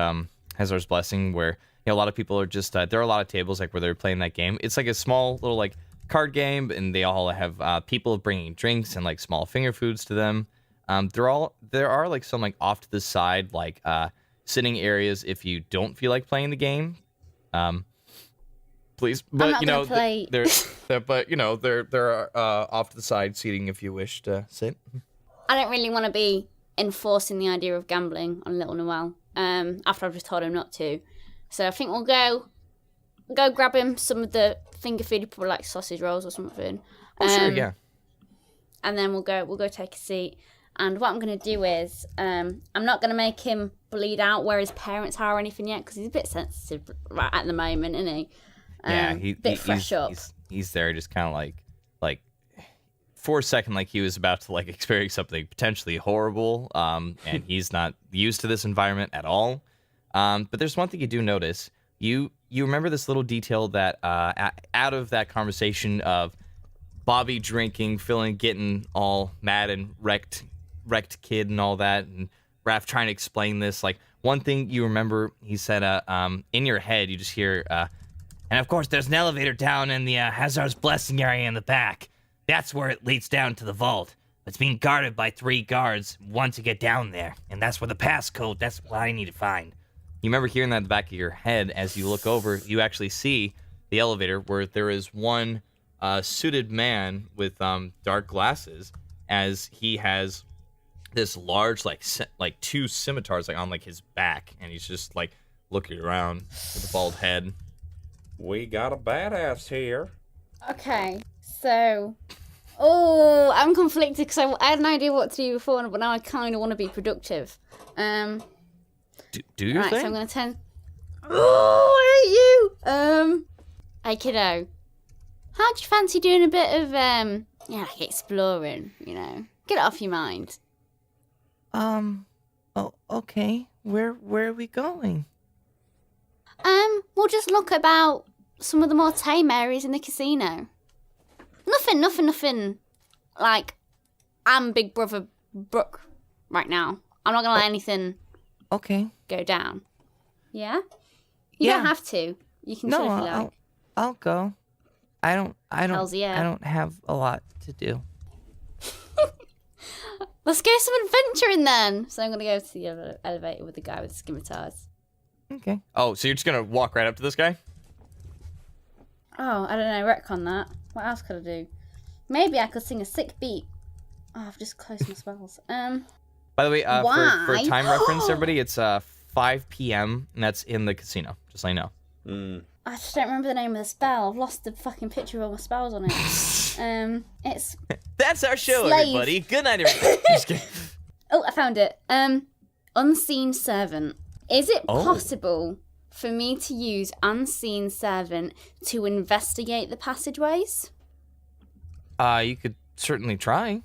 Hazard's Blessing, where a lot of people are just there are a lot of tables like where they're playing that game. It's like a small little like card game, and they all have people bringing drinks and like small finger foods to them. There are like some like off to the side like sitting areas if you don't feel like playing the game. Please, but not gonna play. there are off to the side seating if you wish to sit. I don't really want to be enforcing the idea of gambling on little Noel after I've just told him not to. So I think we'll go grab him some of the finger food, probably like sausage rolls or something. Sure, yeah. And then we'll go take a seat. And what I'm going to do is I'm not going to make him bleed out where his parents are or anything yet, because he's a bit sensitive right at the moment, isn't he? Yeah, bit fresh up. He's there just kind of like for a second, like he was about to like experience something potentially horrible, and he's not used to this environment at all. But there's one thing you do notice. You remember this little detail that out of that conversation of Bobby drinking, Fillin getting all mad and wrecked kid and all that, and Raph trying to explain this. Like one thing you remember, he said, in your head, you just hear, and of course there's an elevator down in the Hazard's Blessing area in the back. That's where it leads down to the vault. It's being guarded by 3 guards, one to get down there, and that's where the passcode. That's what I need to find. You remember hearing that in the back of your head. As you look over, you actually see the elevator where there is one suited man with dark glasses, as he has this large like 2 scimitars like on like his back, and he's just like looking around with a bald head. We got a badass here. Okay, so... Oh, I'm conflicted because I had no idea what to do before, but now I kind of want to be productive. Do your Right, thing. so I'm going to turn... Oh, I hate you! Hey, kiddo. How'd you fancy doing a bit of, like exploring, you know? Get it off your mind. Oh, okay. Where are we going? We'll just look about some of the more tame areas in the casino. Nothing. Like, I'm Big Brother Brooke right now. I'm not gonna let anything Okay. go down. Yeah? You don't have to. You can chill if you like. I'll go. I don't Hells yeah. I don't have a lot to do. Let's go some adventuring then. So I'm gonna go to the elevator with the guy with the scimitars. Okay. Oh, so you're just gonna walk right up to this guy? Oh, I don't know. Retcon that. What else could I do? Maybe I could sing a sick beat. Oh, I've just closed my spells. By the way, for Why? time reference, everybody, it's 5 p.m. and that's in the casino. Just so you know. I just don't remember the name of the spell. I've lost the fucking picture of all my spells on it. It's That's our show, Slave. everybody. Good night, everybody. Just kidding. oh, I found it. Unseen Servant. Is it possible for me to use Unseen Servant to investigate the passageways? You could certainly try.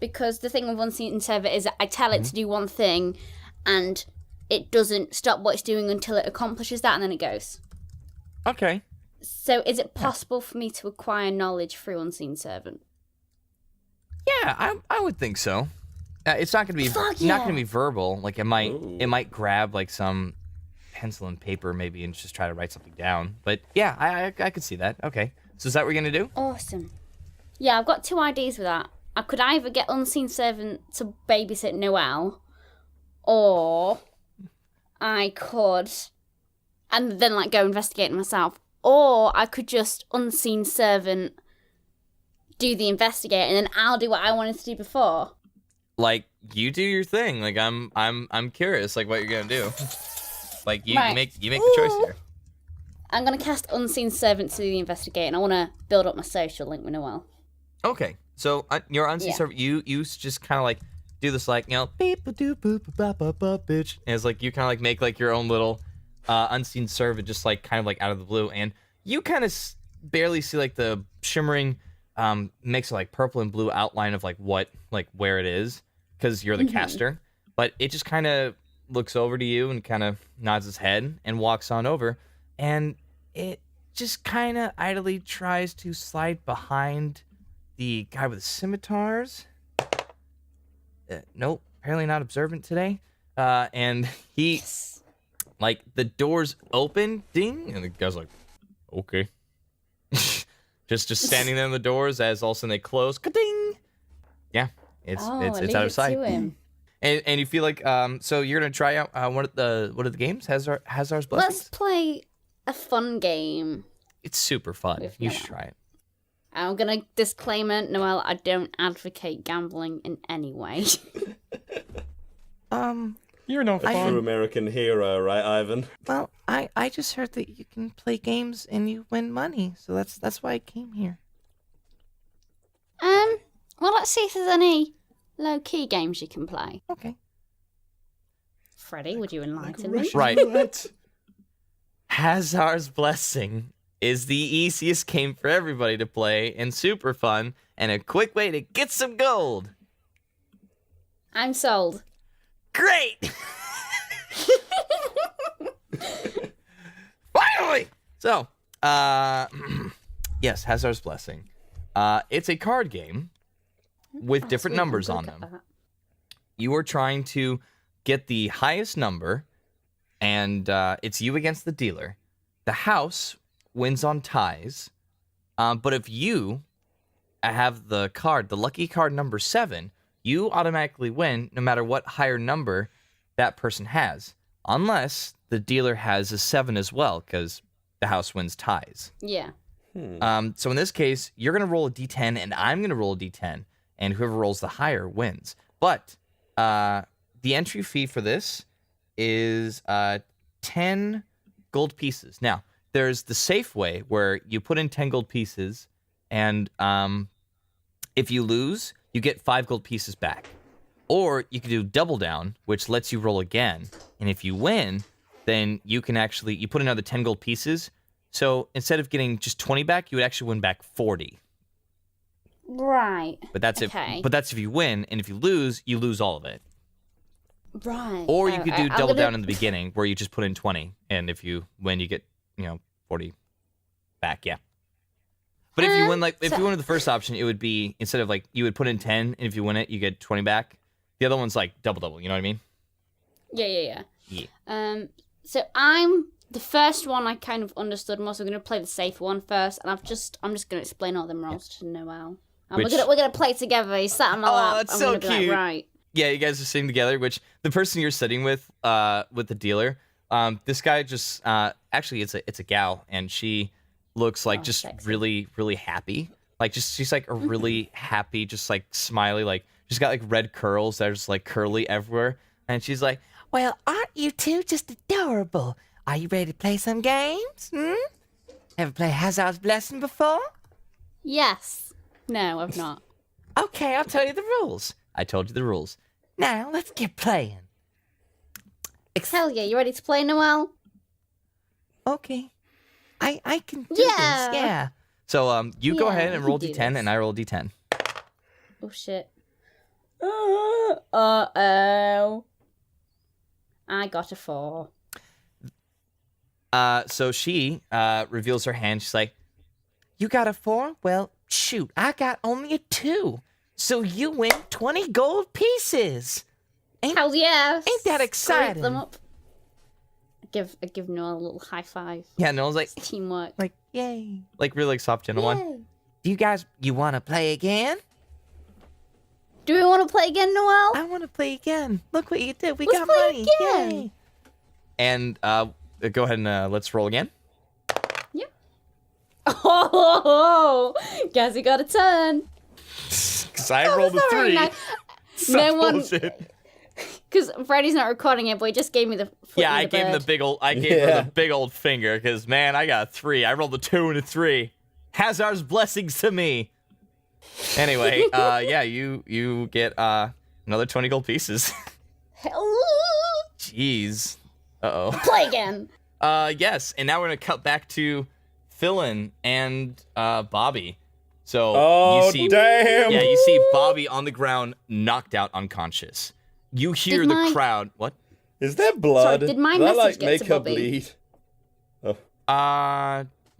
Because the thing with Unseen Servant is that I tell it to do one thing, and it doesn't stop what it's doing until it accomplishes that, and then it goes. Okay. So is it possible for me to acquire knowledge through Unseen Servant? Yeah, I would think so. It's not gonna be Fuck not yeah. gonna be verbal. Like it might grab like some pencil and paper maybe and just try to write something down. But yeah, I could see that. Okay. So is that what we're gonna do? Awesome. Yeah, I've got two ideas with that. I could either get Unseen Servant to babysit Noelle, or I could, and then like go investigate myself, or I could just Unseen Servant do the investigate, and then I'll do what I wanted to do before. Like you do your thing. Like I'm curious. Like what you're gonna do. Like you Right. make the choice here. I'm gonna cast Unseen Servant to do the investigate, and I want to build up my social link with Noelle. Okay. So your unseen Yeah. servant, you just kind of like do this like beep doop boop ba ba ba bitch. And it's like you kind of like make like your own little unseen servant, just like kind of like out of the blue, and you kind of barely see like the shimmering mix of like purple and blue outline of like where it is because you're the caster, but it just kind of looks over to you and kind of nods his head and walks on over, and it just kind of idly tries to slide behind the guy with the scimitars. Nope, apparently not observant today. And he, like, the doors open, ding, and the guy's like, okay. just standing there in the doors as all of a sudden they close, ka-ding. Yeah, it's out of sight. To him. And you feel like so you're gonna try out what are the games? Hazard's Blessings? Let's play a fun game. It's super fun. With You Noelle. should try it. I'm gonna disclaimer, Noelle, I don't advocate gambling in any way. You're no True fun. American hero, right, Ivan? Well, I just heard that you can play games and you win money, so that's why I came here. Well, let's see if there's any low-key games you can play. Okay. Freddie, would you enlighten me? Right. Hazard's Blessing is the easiest game for everybody to play and super fun and a quick way to get some gold. I'm sold. Great! Finally! So, yes, Hazard's Blessing. It's a card game with different numbers on them. You are trying to get the highest number, and it's you against the dealer. The house wins on ties, but if you have the lucky card number 7, you automatically win no matter what higher number that person has, unless the dealer has a 7 as well, because the house wins ties. Yeah. So in this case, you're going to roll a d10, and I'm going to roll a d10, and whoever rolls the higher wins. But the entry fee for this is 10 gold pieces. Now, there's the safe way where you put in 10 gold pieces, and if you lose, you get 5 gold pieces back. Or you can do double down, which lets you roll again. And if you win, then you can actually, you put another 10 gold pieces. So instead of getting just 20 back, you would actually win back 40. Right. But that's Okay. if you win, and if you lose all of it. Right. Or you could do I'm double gonna- down in the beginning, where you just put in 20, and if you win, you get 40 back. Yeah. But if you win, if you win the first option, it would be instead of you would put in 10, and if you win it, you get 20 back. The other one's double. You know what I mean? Yeah. Yeah. So I'm the first one I kind of understood. I'm also going to play the safe one first, and I'm just going to explain all them rules to Noel. And we're gonna play together. He's sat on my lap. That's I'm so gonna be cute. like, right. Yeah, you guys are sitting together. Which the person you're sitting with the dealer, this guy just actually it's a gal, and she looks like just sexy. really, really happy. She's a really happy, just smiley. She's got red curls that are just curly everywhere, and she's like, Well, aren't you two just adorable? Are you ready to play some games? Ever play Hazard's Blessing before? Yes. No, I've not. Okay, I'll tell you the rules. I told you the rules. Now, let's get playing. Hell yeah, you ready to play, Noel? Okay. I can do Yeah. this, yeah. So you go Yeah, ahead you and can roll do D10, this. and I roll D10. Oh shit. Uh-oh. I got a 4. So she reveals her hand. She's like, You got a 4? Well, shoot, I got only a 2. So you win 20 gold pieces. Hell yeah. Ain't that Scrape exciting? them up. I give Noel a little high five. yeah, no one's Teamwork. Yay. really soft, gentle one. Yay. Do you guys, you want to play again? Do we want to play again, Noel? I want to play again. Look what you did. We Let's got play money. again. Yay. And go ahead and let's roll again. Yeah. Oh, guess he got a turn. Because I rolled a That's not very 3. nice. So No one- bullshit. Because Freddy's not recording it, but he just gave me the. Yeah, I gave him the bird. big old. I gave her the big old finger because man, I got a 3. I rolled a 2 and a 3. Hazard's blessings to me. Anyway, yeah, you get another 20 gold pieces. Hell, Jeez. Uh play again. oh. Yes, and now we're gonna cut back to Fillin and Bobby. So Oh, you see, damn. yeah, you see Bobby on the ground, knocked out, unconscious. You hear Did the my- crowd. What? Is there blood? Sorry, did my I message get make to her Bobby? bleed?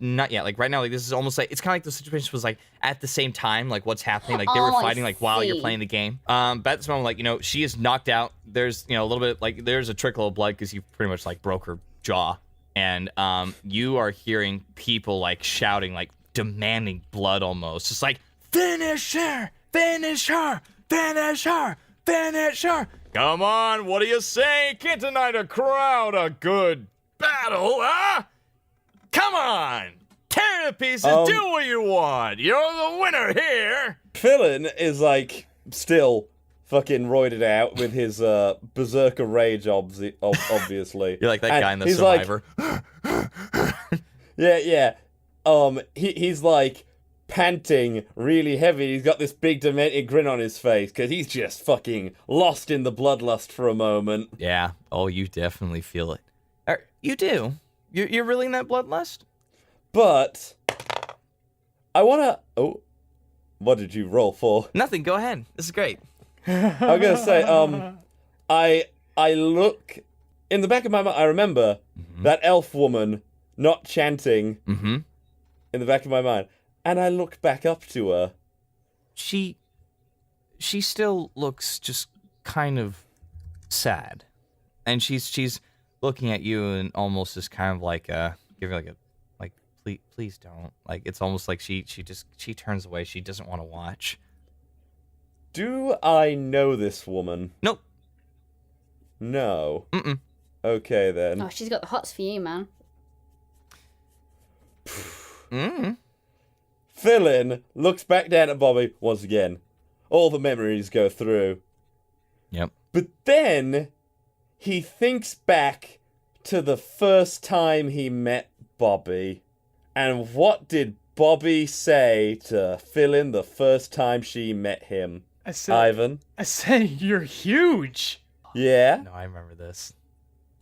Not yet. Right now, this is almost it's kind of the situation was at the same time, what's happening. They were Oh, I fighting while you're see. playing the game. But at this moment, she is knocked out. There's, a little bit there's a trickle of blood because you pretty much broke her jaw. And you are hearing people shouting, demanding blood almost. Just finish her! Finish her! Finish her! Finish her! Come on, what do you say? Can't deny the crowd a good battle, huh? Come on! Tear to pieces, do what you want! You're the winner here! Fillin is still fucking roided out with his berserker rage, obviously. You're like that And guy in The he's Survivor. Yeah. He's panting really heavy. He's got this big demented grin on his face because he's just fucking lost in the bloodlust for a moment. Yeah. Oh, you definitely feel it. You do? You're really in that bloodlust? But I wanna. Oh, what did you roll for? Nothing. Go ahead. This is great. I'm gonna say, I look in the back of my mind. I remember that elf woman not chanting Mm-hmm. in the back of my mind, and I look back up to her. She still looks just kind of sad, and she's looking at you and almost is kind of giving a please don't, it's almost she turns away. She doesn't want to watch. Do I know this woman? Nope. No. Mm-mm. Okay then. Oh, she's got the hots for you, man. Mm-hmm. Fillin looks back down at Bobby once again. All the memories go through. Yep. But then he thinks back to the first time he met Bobby. And what did Bobby say to Fillin the first time she met him? I said, Ivan? I said, you're huge. Yeah? No, I remember this.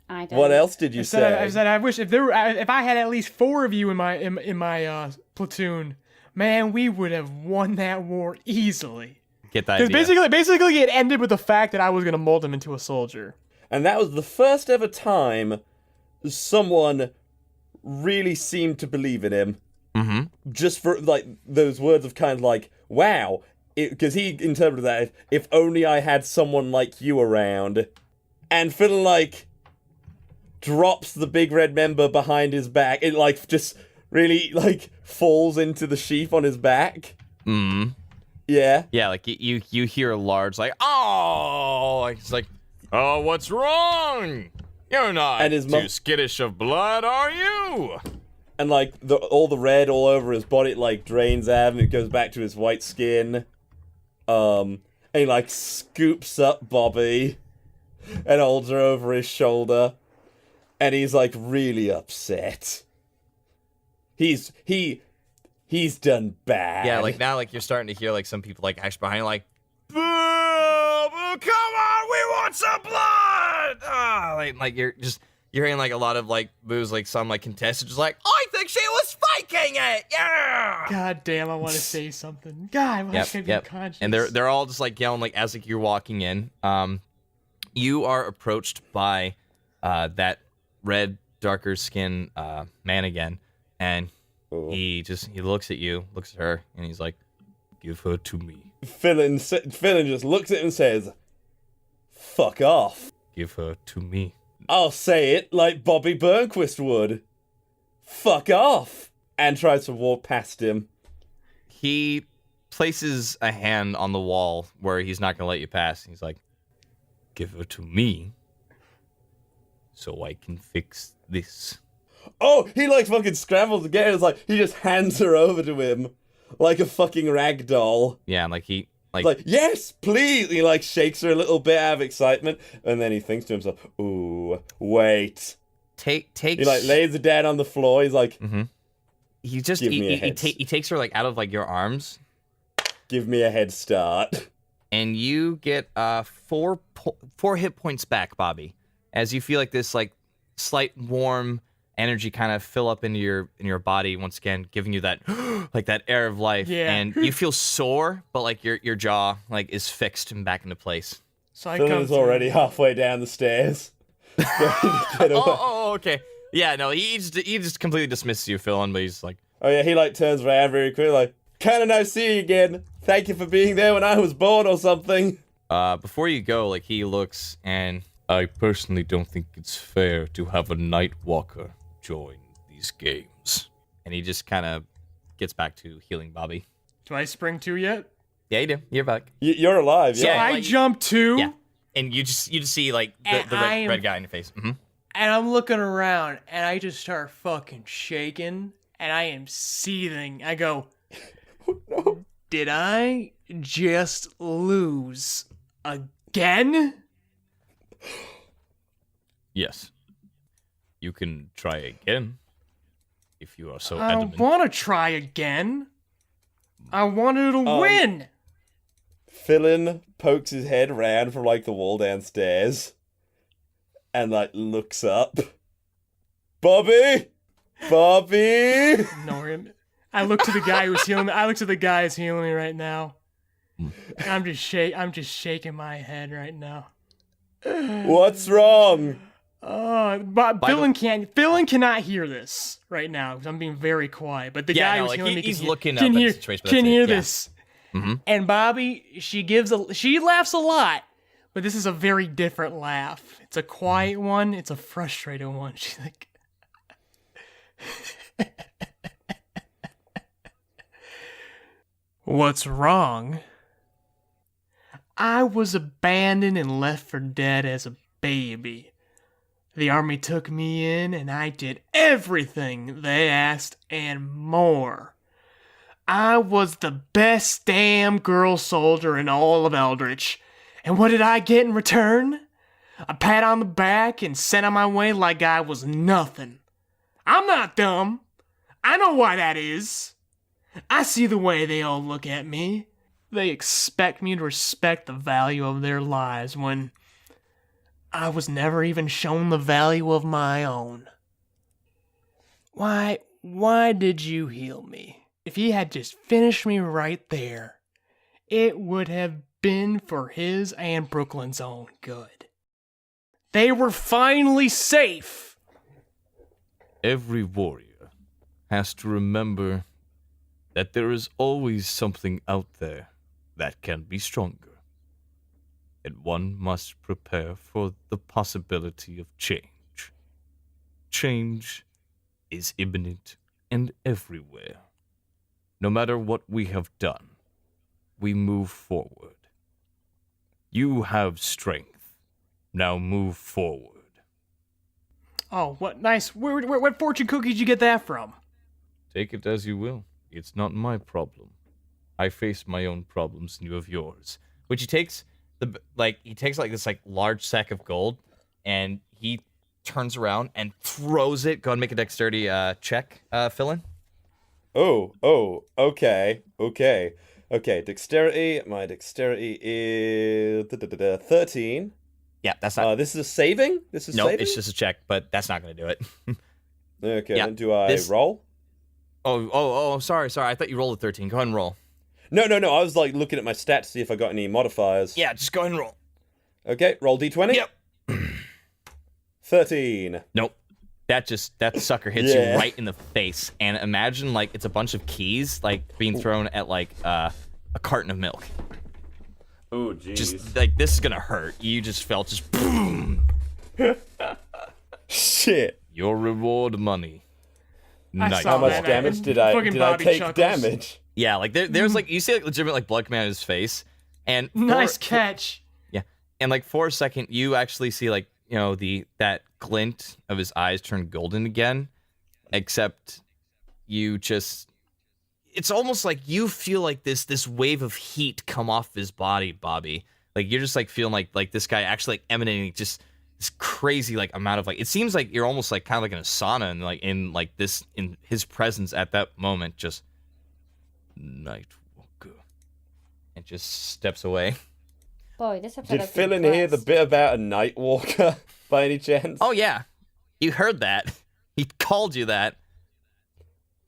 I don't. What else did you I say? said, I wish if I had at least 4 of you in my platoon, man, we would have won that war easily. Get that Because idea. basically, it ended with the fact that I was gonna mold him into a soldier. And that was the first ever time someone really seemed to believe in him. Mm-hmm. Just for, like, those words of kind of like, wow. Because he interpreted that as, if only I had someone like you around. And Fillin, like, drops the big red member behind his back. It, like, just really, like, falls into the sheath on his back. Mm-hmm. Yeah. Yeah, like, you hear a large, like, oh! Like, it's like, oh, what's wrong? You're not And his too skittish of blood, are you? And, like, all the red all over his body, like, drains out and it goes back to his white skin. And he, like, scoops up Bobbi and holds her over his shoulder. And he's, like, really upset. He's done bad. Yeah, like, now, like, you're starting to hear, like, some people, like, actually behind you, like, boo, boo, come on, we want some blood! Ah, like, you're hearing, like, a lot of, like, boos, like, some, like, contestants just like, I think she was faking it, yeah! God damn, I want to say something. God, why can't I be conscious? And they're all just, like, yelling, like, as, like, you're walking in. You are approached by, that red, darker skin, man again, and he looks at you, looks at her, and he's like, give her to me. Fillin just looks at him and says, fuck off. Give her to me. I'll say it like Bobby Burnquist would. Fuck off. And tries to walk past him. He places a hand on the wall where he's not going to let you pass. He's like, give her to me so I can fix this. Oh, he like fucking scrambles to get it. It's like, he just hands her over to him like a fucking rag doll. Yeah, and like he... Like, yes, please! He, like, shakes her a little bit out of excitement, and then he thinks to himself, ooh, wait. Takes... He, like, lays it down on the floor, he's like, He just... Give me a he takes her, like, out of, like, your arms. give me a head start. And you get 4 hit points back, Bobby, as you feel like this, like, slight warm energy kind of fill up into your body once again, giving you that like that air of life. Yeah. And you feel sore, but like your jaw like is fixed and back into place. So I Fillin's already halfway down the stairs. Okay. Yeah, no, he just completely dismisses you, Fillin, but he's like, Oh yeah, he like turns around very quickly, like, kinda nice to see you again. Thank you for being there when I was born or something. before you go, like he looks and I personally don't think it's fair to have a night walker join these games. And he just kind of gets back to healing Bobby. Do I spring 2 yet? Yeah, you do. You're back. You're alive, So yeah. I like- jump 2. Yeah. And you just see like the And red guy in your face. and I'm looking around, and I just start fucking shaking, and I am seething. I go, Did I just lose again? Yes. You can try again if you are so I adamant. want to try again. I wanted to win. Fillin pokes his head around from like the wall downstairs and like looks up. Bobby! Ignore him. I look to the guy who's healing me. I look to the guy who's healing me right now. And I'm just shaking my head right now. What's wrong? But Fillin cannot hear this right now because I'm being very quiet. But the guy who's healing me he's looking up can at hear, the situation. but can that's it, hear yeah. this. And Bobby, she laughs a lot, but this is a very different laugh. It's a quiet one. It's a frustrated one. She's like, "What's wrong? I was abandoned and left for dead as a baby. The army took me in, and I did everything they asked and more. I was the best damn girl soldier in all of Eldritch. And what did I get in return? A pat on the back and sent on my way like I was nothing. I'm not dumb. I know why that is. I see the way they all look at me. They expect me to respect the value of their lives when I was never even shown the value of my own. Why did you heal me? If he had just finished me right there, it would have been for his and Brooklyn's own good. They were finally safe. Every warrior has to remember that there is always something out there that can be stronger. And one must prepare for the possibility of change. Change is imminent and everywhere. No matter what we have done, we move forward. You have strength. Now move forward. Oh, what nice. What fortune cookie did you get that from? Take it as you will. It's not my problem. I face my own problems and you have yours. Which he takes this large sack of gold and he turns around and throws it. Go ahead and make a dexterity check, Fillin. Oh, okay. Dexterity. My dexterity is 13. Yeah, that's not. This is a saving? This is no, saving? it's just a check, but that's not going to do it. Okay, Yeah, then do I roll? Oh, sorry. I thought you rolled a 13. Go ahead and roll. No. I was like looking at my stats to see if I got any modifiers. Yeah, just go ahead and roll. Okay, roll d20. Yep. 13. Nope. That sucker hits Yeah. you right in the face. And imagine like it's a bunch of keys like being thrown at like a carton of milk. Oh, jeez. Just like this is gonna hurt. You just felt just boom. Shit. Your reward money. I Nice. saw How much that. damage And did I fucking Bobby take chuckles. damage? Yeah, like there's like you see like legitimate like blood coming out of his face, and Nice catch. Yeah, and like for a second you actually see like that glint of his eyes turn golden again, except you just it's almost like you feel like this wave of heat come off his body, Bobby. Like you're just like feeling like this guy actually like emanating just this crazy like amount of like it seems like you're almost like kind of like in a sauna and like in his presence at that moment just Nightwalker and just steps away. Boy, this episode. Did Fillin hear the bit about a Nightwalker by any chance? Oh yeah, you heard that. He called you that.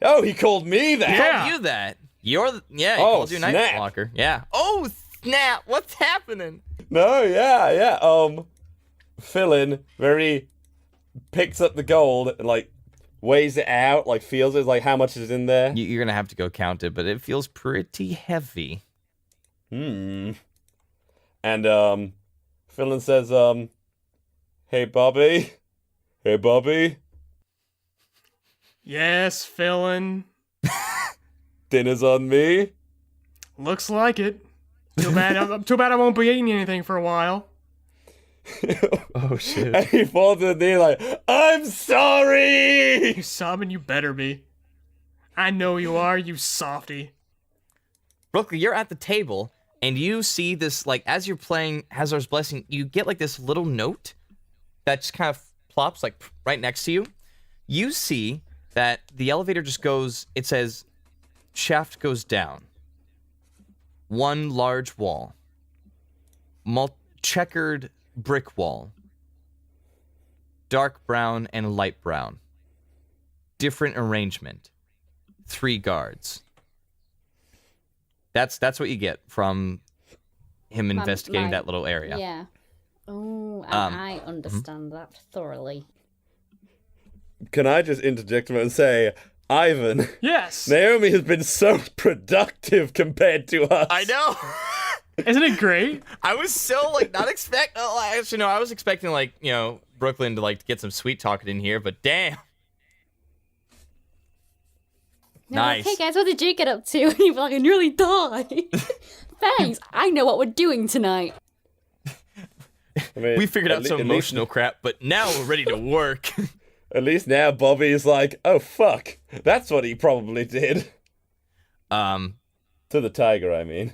Oh, he called me that. Yeah. Called you that. He Oh, called you snap. Nightwalker. Yeah. Oh snap! What's happening? No, yeah. Fillin picks up the gold and like weighs it out, like feels it, like how much is in there. You're gonna have to go count it, but it feels pretty heavy. And Fillin says, Hey Bobby. Yes, Fillin. Dinner's on me. Looks like it. Too bad I won't be eating anything for a while. Oh shit! And he falls to the knee like, I'm sorry. You sobbing? You better be. I know you are, you softy. Brooklyn, you're at the table and you see this like as you're playing Hazard's Blessing, you get like this little note that just kind of plops like right next to you. You see that the elevator just goes. It says, "Shaft goes down. One large wall. Checkered brick wall. Dark brown and light brown. Different arrangement. 3 guards." That's what you get from him investigating that little area. Yeah. Oh, I understand that thoroughly. Can I just interject and say, Ivan, Yes. Naomi has been so productive compared to us. I know. Isn't it great? I was so like not expect. Oh, actually, no. I was expecting like Brooklyn to like to get some sweet talking in here, but damn. No, Nice. Hey guys, what did you get up to? And you'd be like, I nearly died. Thanks. I know what we're doing tonight. I mean, We figured out some emotional crap, but now we're ready to work. At least now Bobby's like, oh fuck, that's what he probably did. To the tiger, I mean.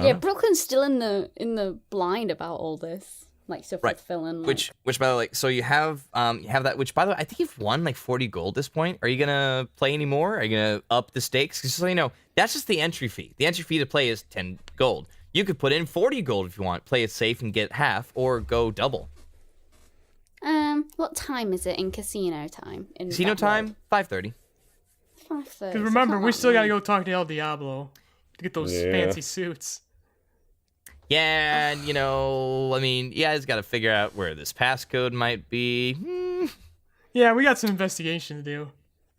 Yeah, Brooklyn's still in the blind about all this. Like stuff Right. with Fillin. Which by the way, so you have that. Which by the way, I think you've won like 40 gold at this point. Are you gonna play any more? Are you gonna up the stakes? Because so you know, that's just the entry fee. The entry fee to play is 10 gold. You could put in 40 gold if you want. Play it safe and get half, or go double. What time is it in casino time? In Casino that time, world? 5:30. 5:30. Because remember, we still gotta go talk to El Diablo to get those Yeah. fancy suits. Yeah, and, I mean, you guys got to figure out where this passcode might be. Yeah, we got some investigation to do.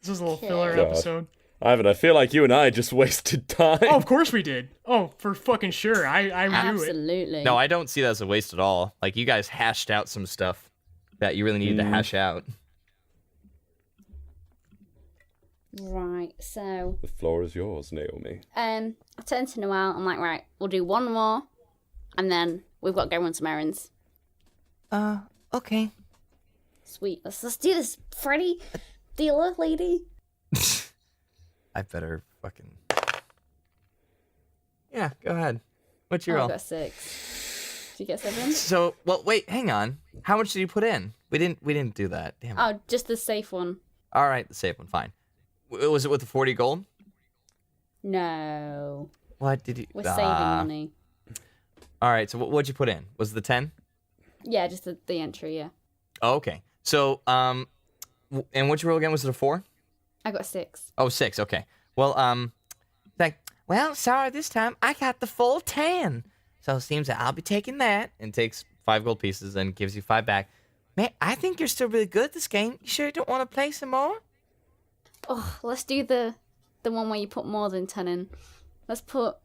This is a little filler God. episode. Ivan, I feel like you and I just wasted time. Oh, of course we did. Oh, for fucking sure. I knew it. Absolutely. No, I don't see that as a waste at all. Like, you guys hashed out some stuff that you really needed to hash out. Right, so The floor is yours, Naomi. I turn to Noelle. I'm like, right, we'll do one more, and then we've got to go run some errands. Okay. Sweet. Let's do this, Freddy. Dealer lady. I better fucking... Yeah, go ahead. What's your I roll? got 6. Did you get 7? So, well, wait, hang on. How much did you put in? We didn't do that. Damn it. Oh, just the safe one. All right, the safe one, fine. Was it with the 40 gold? No. What did you... We're saving money. All right, so what'd you put in? Was it the 10? Yeah, just the entry, yeah. Oh, okay. So, and what'd you roll again? Was it a 4? I got 6. Oh, 6, okay. Well, sorry, this time I got the full 10. So it seems that I'll be taking that. And takes 5 gold pieces and gives you 5 back. Man, I think you're still really good at this game. You sure you don't want to play some more? Oh, let's do the one where you put more than 10 in. Let's put...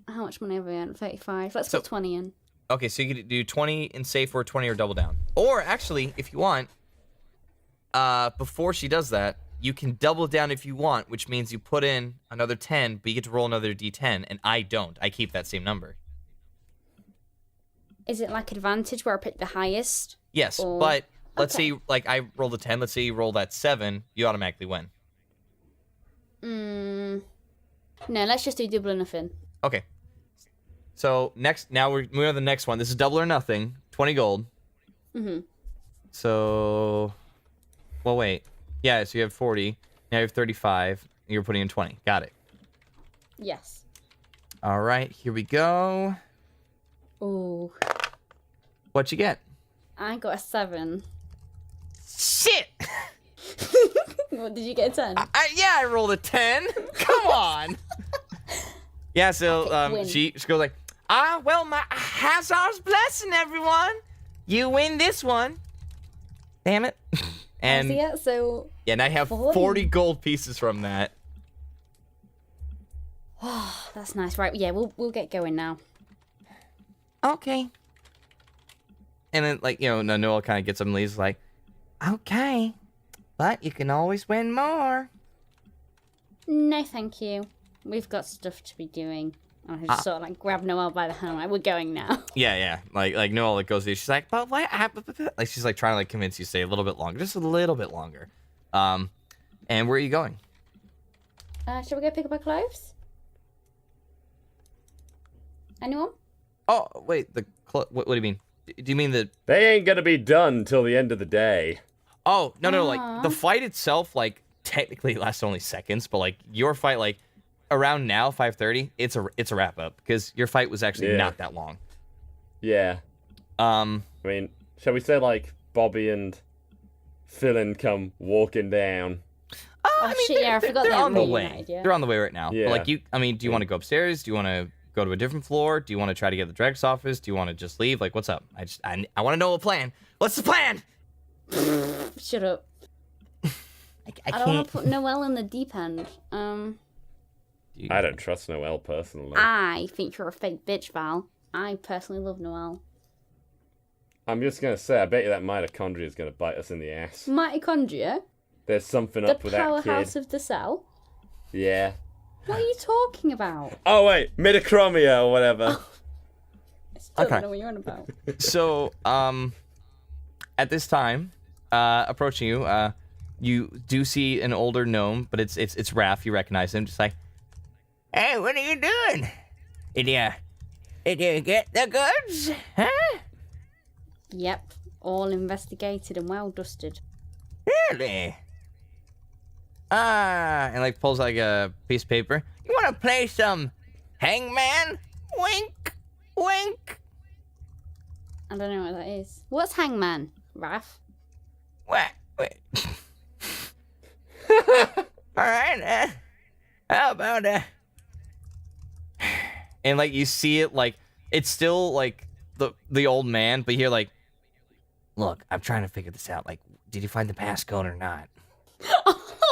How much money have we earned? 35. Let's put 20 in. Okay, so you could do 20 in safe or 20 or double down. Or actually, if you want, before she does that, you can double down if you want, which means you put in another 10, but you get to roll another d10, and I don't. I keep that same number. Is it like advantage where I pick the highest? Yes, Or- but let's Okay. say, like, I rolled a 10. Let's say you roll that 7, you automatically win. No, let's just do double or nothing. Okay. So, now we're moving on to the next one. This is double or nothing, 20 gold. Mm-hmm. So, well, wait. Yeah, so you have 40. Now you have 35. And you're putting in 20. Got it. Yes. All right, here we go. Ooh. What'd you get? I got a 7. Shit! What, did you get a 10? Yeah, I rolled a 10. Come on. Yeah, so win. she goes like, well, my Hazard's blessing, everyone. You win this one. Damn it. And So yeah, so yeah, now you have 40 gold pieces from that. that's nice. Right, yeah, we'll get going now. Okay. And then, like, Noel kind of gets up and leaves, like, Okay. But you can always win more. No, thank you. We've got stuff to be doing. I just sort of like grab Noelle by the hand. Like, we're going now. yeah. Like Noel like goes to you. She's like, but what? Like, she's like trying to like convince you to stay a little bit longer, just a little bit longer. And where are you going? Shall we go pick up our clothes? Anyone? Oh, wait, what do you mean? Do you mean the? They ain't gonna be done till the end of the day. Oh, no, like the fight itself, like technically lasts only seconds, but like your fight, like around now, 5:30, it's a wrap up because your fight was actually not that long. Yeah. I mean, shall we say like Bobby and Fillin come walking down? Oh, shit, yeah, I forgot they're they on the haven't way. reunited yet. They're on the way right now. Yeah. But like do you want to go upstairs? Do you want to go to a different floor? Do you want to try to get the Drax office? Do you want to just leave? Like, what's up? I want to know a plan. What's the plan? Shut up. I don't want to put Noelle in the deep end. I don't trust Noelle personally. I think you're a fake bitch, Val. I personally love Noelle. I'm just gonna say, I bet you that mitochondria is gonna bite us in the ass. Mitochondria? There's something The up with that powerhouse kid. of the cell? Yeah. What are you talking about? Oh wait, mitochromia or whatever. I still Okay. don't know what you're on about. So, at this time, approaching you, you do see an older gnome, but it's Raph. You recognize him, just like, Hey, what are you doing? Did you get the goods? Huh? Yep, all investigated and well dusted. Really? and like pulls like a piece of paper. You want to play some hangman? Wink, wink. I don't know what that is. What's Hangman, Raph? What? Wait. All right. How about And like you see it like it's still like the old man, but you're like, look, I'm trying to figure this out. Like, did you find the passcode or not?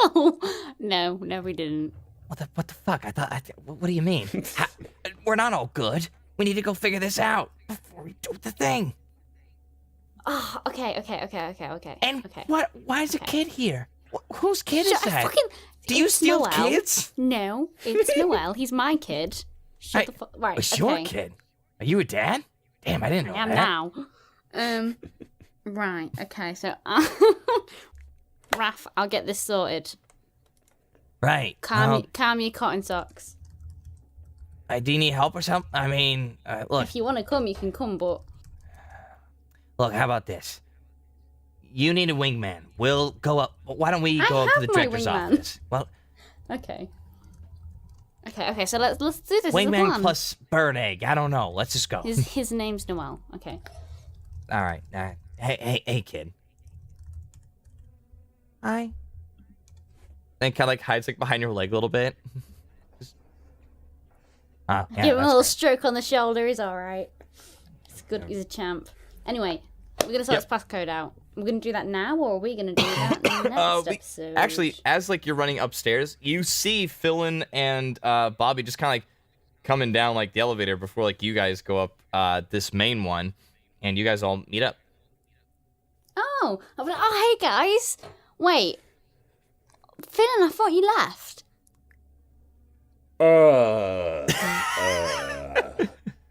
Oh, no, we didn't. What the fuck? What do you mean? We're not all good. We need to go figure this out before we do the thing. Oh, okay. And okay. why is a kid here? Whose kid is Shut- that? fucking- Do you it's steal Noel. kids? No, it's Noel. He's my kid. Shut the fuck. Right. It's okay. your kid. Are you a dad? Damn, I didn't know I am that. now. Right. Okay. So, Raph, I'll get this sorted. Right. Calm your cotton socks. Do you need help or something? I mean, look, If you want to come, you can come. But how about this? You need a wingman. We'll go up. Why don't we I go up to the have my director's wingman. office? Well, okay. So let's do this. as a wingman plan. plus bird egg. I don't know. Let's just go. His name's Noel. Okay. All right. Hey, kid. Hi. And kind of like hides like behind your leg a little bit. Yeah, Give him a that's little great. stroke on the shoulder. He's all right. He's good. He's a champ. Anyway, we're gonna sort this passcode out. We're gonna do that now, or are we gonna do that next episode? Actually, as like you're running upstairs, you see Fillin and Bobbi just kind of like coming down like the elevator before like you guys go up this main one, and you guys all meet up. Oh, hey guys. Wait, Fillin, I thought you left.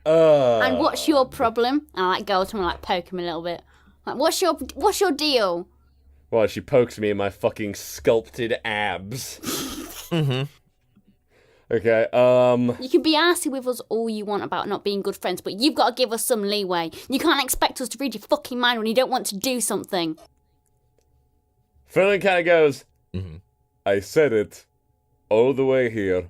And what's your problem? And I like go to him and like poke him a little bit. Like, what's your deal? Well, she pokes me in my fucking sculpted abs. Mm-hmm. Okay, You can be arsy with us all you want about not being good friends, but you've got to give us some leeway. You can't expect us to read your fucking mind when you don't want to do something. Fillin kind of goes, Mm-hmm. I said it all the way here.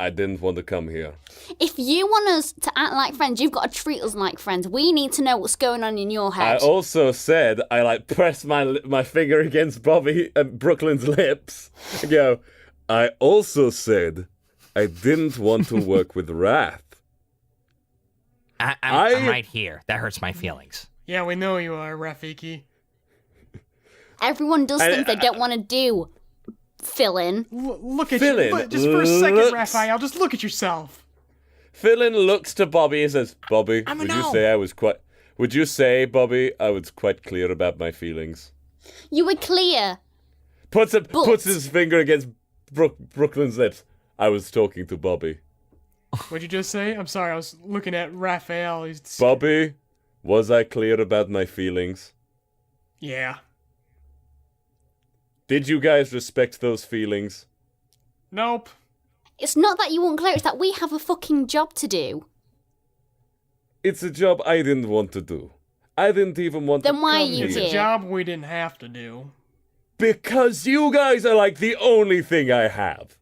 I didn't want to come here. If you want us to act like friends, you've got to treat us like friends. We need to know what's going on in your I head. also said, I like press my finger against Brooklyn's lips and go, I also said I didn't want to work with Wrath. I'm right here. That hurts my feelings. Yeah, we know you are, Rafiki. Everyone does things they don't want to do. Fillin. Look at Fillin, you. Just for a second, looks- Raphael, just look at yourself. Fillin looks to Bobby and says, Bobby, I'm a would no. you say, Bobby, I was quite clear about my feelings? You were clear. Puts his finger against Brooklyn's lips. I was talking to Bobby. What'd you just say? I'm sorry, I was looking at Raphael. He's... Bobby, was I clear about my feelings? Yeah. Did you guys respect those feelings? Nope. It's not that you weren't clear, it's that we have a fucking job to do. It's a job I didn't want to do. I didn't even want to Then why come are you It's here. a here? job we didn't have to do. Because you guys are like the only thing I have.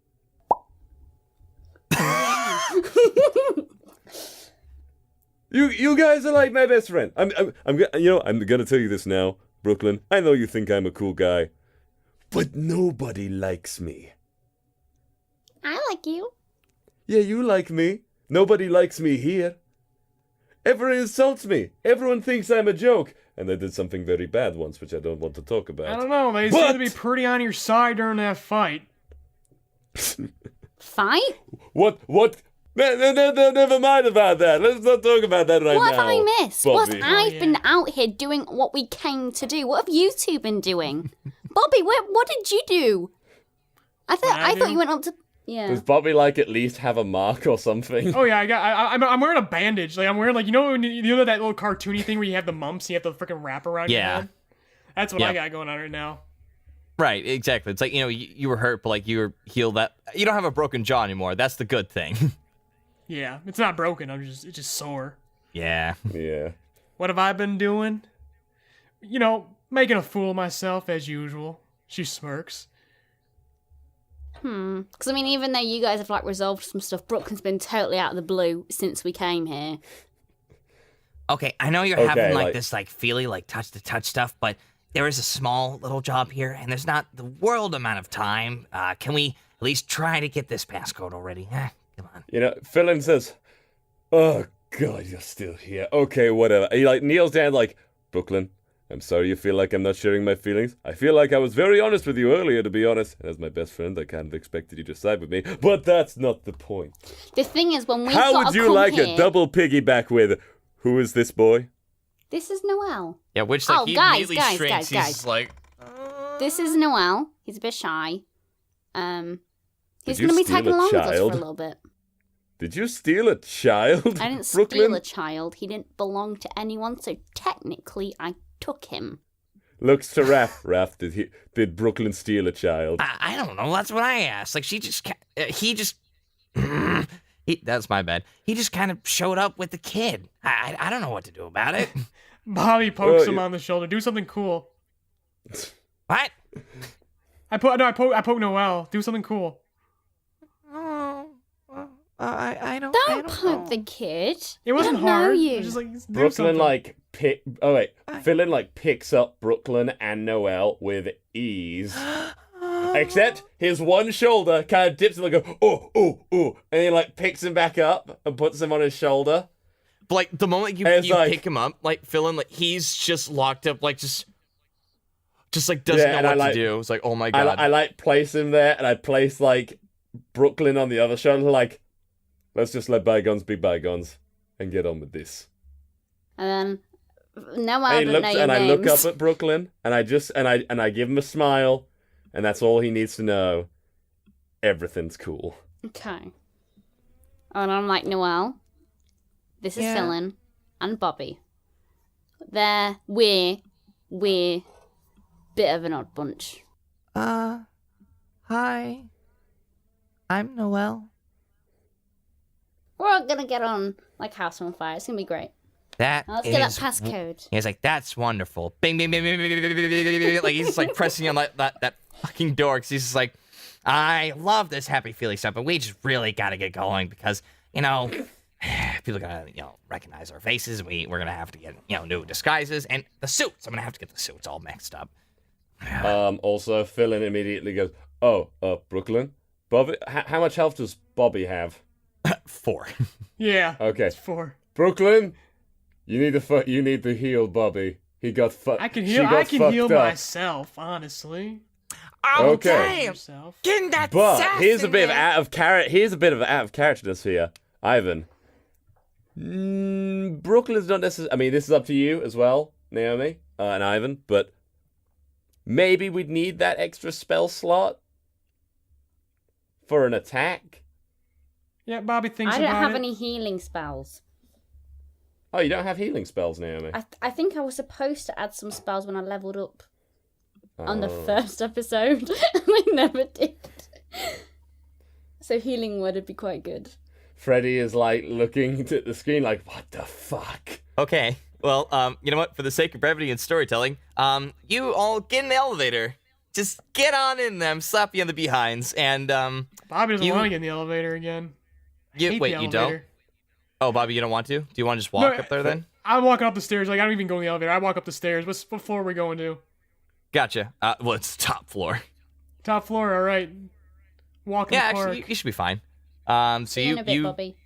You guys are like my best friend. I'm gonna tell you this now, Brooklyn. I know you think I'm a cool guy, but nobody likes me. I like you. Yeah, you like me. Nobody likes me here. Everyone insults me. Everyone thinks I'm a joke. And I did something very bad once, which I don't want to talk about. I don't know, they seem to be pretty on your side during that fight. Fight? What? Never mind about that. Let's not talk about that right What now. have I missed? Whilst Bobby. I've been out here doing what we came to do. What have you two been doing? Bobby, what did you do? I thought do? you went up to... Yeah. Does Bobby like at least have a mark or something? Oh yeah, I'm wearing a bandage. Like I'm wearing like you know that little cartoony thing where you have the mumps, and you have to freaking wrap around your Yeah. head. That's what Yeah. I got going on right now. Right, exactly. It's like, you were hurt, but like you were healed. That you don't have a broken jaw anymore. That's the good thing. Yeah, it's not broken. It's just sore. Yeah. Yeah. What have I been doing? Making a fool of myself as usual. She smirks. Because, I mean, even though you guys have, like, resolved some stuff, Brooklyn's been totally out of the blue since we came here. Okay, I know you're Okay, having like like- this like feely like touch to touch stuff, but there is a small little job here, and there's not the world amount of time. Can we at least try to get this passcode already? Come on. Fillin says, oh, God, you're still here. Okay, whatever. He like kneels down like, Brooklyn, I'm sorry you feel like I'm not sharing my feelings. I feel like I was very honest with you earlier, to be honest. And as my best friend, I kind of expected you to side with me. But that's not the point. The thing is, when we How would you like a double piggyback with, who is this boy? This is Noel. Yeah, which like he guys, immediately guys, shrinks. guys, He's guys. just like, This is Noel. He's a bit shy. He's you going to be steal tagging a along with us for a child? little bit. Did you steal a child? I didn't Brooklyn? steal a child. He didn't belong to anyone, so technically I took him. Looks to Raph. Raph, did Brooklyn steal a child? I don't know. That's what I asked. Like, he just, that's my bad. He just kind of showed up with the kid. I don't know what to do about it. Bobby pokes him on the shoulder. Do something cool. What? I poke Noel. Do something cool. Oh, I don't. Don't poke the kid. It wasn't I don't know hard. you. It was just like, do Brooklyn something. like Fillin like picks up Brooklyn and Noel with ease. Except his one shoulder kind of dips and like and he like picks him back up and puts him on his shoulder. But, like, the moment you like, pick him up, like, Fillin, like, he's just locked up, like, just like, doesn't know what to do. It's like, oh my god. I like place him there and I place like Brooklyn on the other shoulder, like, let's just let bygones be bygones and get on with this. And then Noel And he doesn't looks, know your and I look names. up at Brooklyn and I give him a smile, and that's all he needs to know. Everything's cool. Okay. And I'm like, Noel, this is Yeah. Fillin and Bobby. We're bit of an odd bunch. Hi. I'm Noel. We're all gonna get on like house on fire. It's gonna be great. That Let's get that is passcode. He's like, that's wonderful. Bing, bing, bing, bing, bing, bing, bing, bing, bing. Like, he's just like pressing on that fucking door. Cause he's just like, I love this happy feeling stuff, but we just really gotta get going because, people are gonna, recognize our faces. We're gonna have to get, new disguises and the suits. I'm gonna have to get the suits all mixed up. Also, Fillin immediately goes, Brooklyn? Bobby, how much health does Bobby have? 4. Yeah. Okay. It's 4. Brooklyn, you need to heal Bobby. He got fucked. I can heal. I can heal myself. Honestly. Oh, Okay. damn! Yourself. Getting that But sass here's a in bit of there. out of characterness here, Ivan. Brooklyn's not necessarily. I mean, this is up to you as well, Naomi and Ivan. But maybe we'd need that extra spell slot for an attack. Yeah, Bobby thinks I about it. don't have any healing spells. Oh, you don't have healing spells, Naomi. I think I was supposed to add some spells when I leveled up on the Oh. first episode, and I never did. So healing would be quite good. Freddy is like looking at the screen, like, what the fuck? Okay. Well, you know what? For the sake of brevity and storytelling, you all get in the elevator. Just get on in them, slap you on the behinds, and Bobby doesn't you- want to get in the elevator again. I hate wait, the you don't? elevator. Oh, Bobby, you don't want to? Do you want to just walk No, up there then? I'm walking up the stairs. Like, I don't even go in the elevator. I walk up the stairs. What floor are we going to? Gotcha. Well, it's top floor. Top floor. All right. Walk in Yeah, the park. actually, you should be fine. So See you in a bit, Bobby.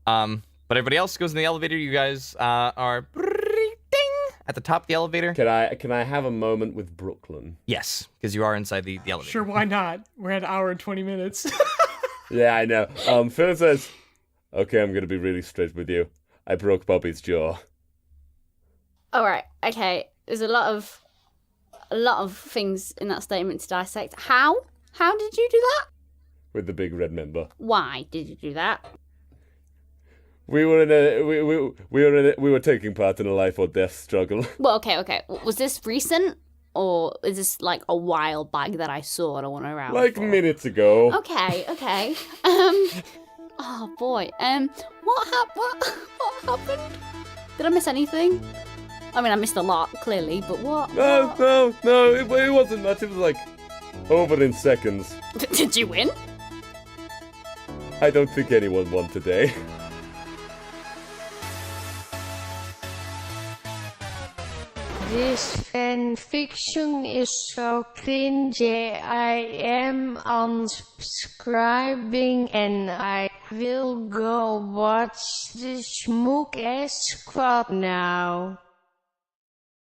But everybody else goes in the elevator. You guys are ding at the top of the elevator. Can I have a moment with Brooklyn? Yes, because you are inside the elevator. Sure, why not? We're at an hour and 20 minutes. Yeah, I know. Phil says, okay, I'm gonna be really straight with you. I broke Bobby's jaw. All right. Okay. There's a lot of things in that statement to dissect. How? How did you do that? With the big red member. Why did you do that? We were taking part in a life or death struggle. Well, okay. Was this recent, or is this like a while back that I saw and I went around? Like for? minutes ago. Okay. Oh boy. What happened? Did I miss anything? I mean, I missed a lot, clearly, but what? No, it wasn't much. It was like over in seconds. Did you win? I don't think anyone won today. This fanfiction is so cringy. I am unsubscribing and I will go watch the Smook S Squad now.